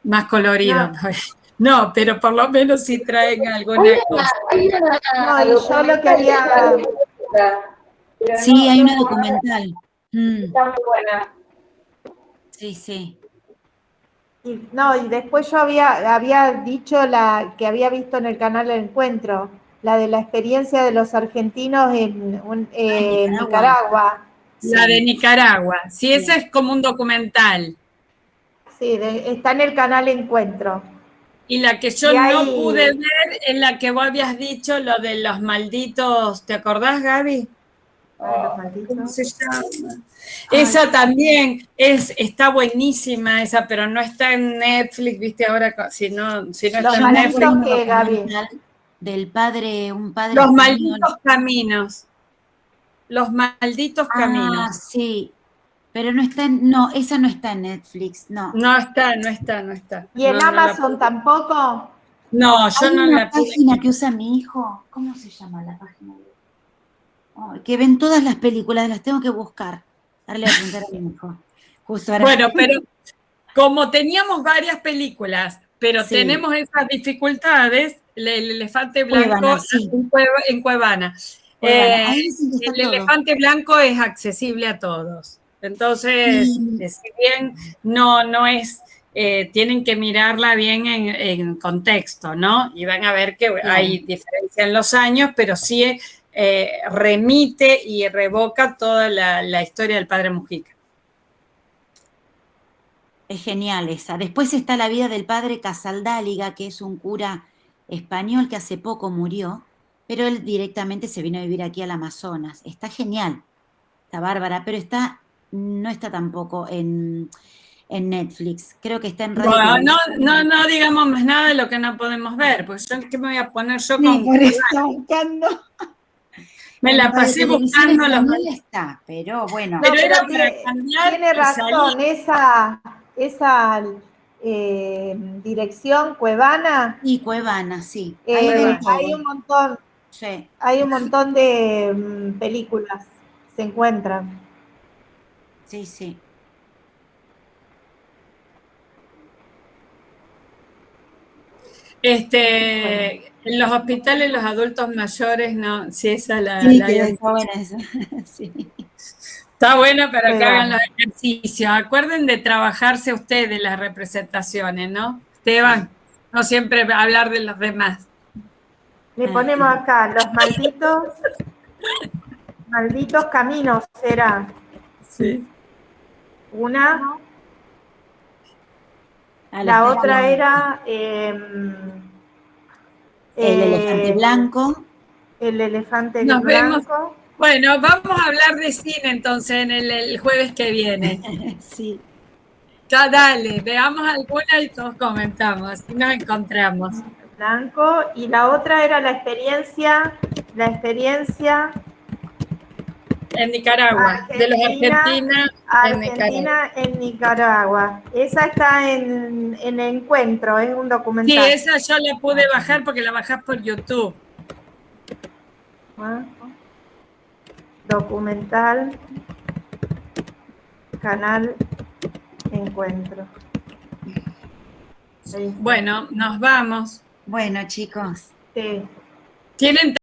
Más colorido. No, pero por lo menos si traen alguna cosa. No, y yo lo quería... Sí, hay una documental. Está muy buena. Sí, sí. Y después yo había dicho la que había visto en el canal El Encuentro, la de la experiencia de los argentinos en Nicaragua. La de Nicaragua. Sí, esa es como un documental. Sí, está en el canal Encuentro. Y la que yo no pude ver es la que vos habías dicho, lo de los malditos. ¿Te acordás, Gaby? ¿Cómo se llama? Esa también está buenísima, esa, pero no está en Netflix, viste, ahora si no está en Netflix. ¿Qué, Gaby? Del padre, un padre. Los malditos caminos. Los malditos caminos. Ah, sí. Pero no está esa no está en Netflix, no. No está. ¿Y en Amazon tampoco? No, yo no la pude. Página que usa mi hijo, ¿cómo se llama la página? Que ven todas las películas, las tengo que buscar. Darle a preguntar a mi hijo. Justo ahora. Bueno, pero como teníamos varias películas, pero tenemos esas dificultades, el elefante blanco en Cuevana. El elefante blanco es accesible a todos. Entonces, si bien no es, tienen que mirarla bien en contexto, ¿no? Y van a ver que hay diferencia en los años, pero sí remite y revoca toda la historia del padre Mujica. Es genial esa. Después está la vida del padre Casaldáliga, que es un cura español que hace poco murió, pero él directamente se vino a vivir aquí al Amazonas. Está genial, está bárbara, pero no está tampoco en Netflix. Creo que está en radio. No digamos más nada de lo que no podemos ver, pues yo qué me voy a poner yo con... Por eso buscando. Me la pasé buscando está, pero bueno. Pero era para cambiar. Tiene razón, esa dirección Cuevana. Y Cuevana, sí. Hay un montón. Sí. Hay un montón de películas, se encuentran. Sí, sí. En los hospitales, los adultos mayores, no, sí, esa Sí, que está buena esa. Sí. Está bueno para que hagan los ejercicios. Acuerden de trabajarse ustedes las representaciones, ¿no? Esteban, no siempre hablar de los demás. Le ponemos acá los malditos caminos, será. Sí. Una. La otra era el elefante blanco. El elefante Nos blanco. Vemos. Bueno, vamos a hablar de cine entonces el jueves que viene. Sí. Ya dale, veamos alguna y todos comentamos, así nos encontramos. Blanco, y la otra era la experiencia en Nicaragua, de los Argentina en Nicaragua. Esa está en Encuentro, es un documental. Sí, esa yo la pude bajar porque la bajás por YouTube. Documental, canal Encuentro. Bueno, nos vamos. Bueno, chicos. Sí. ¿Tienen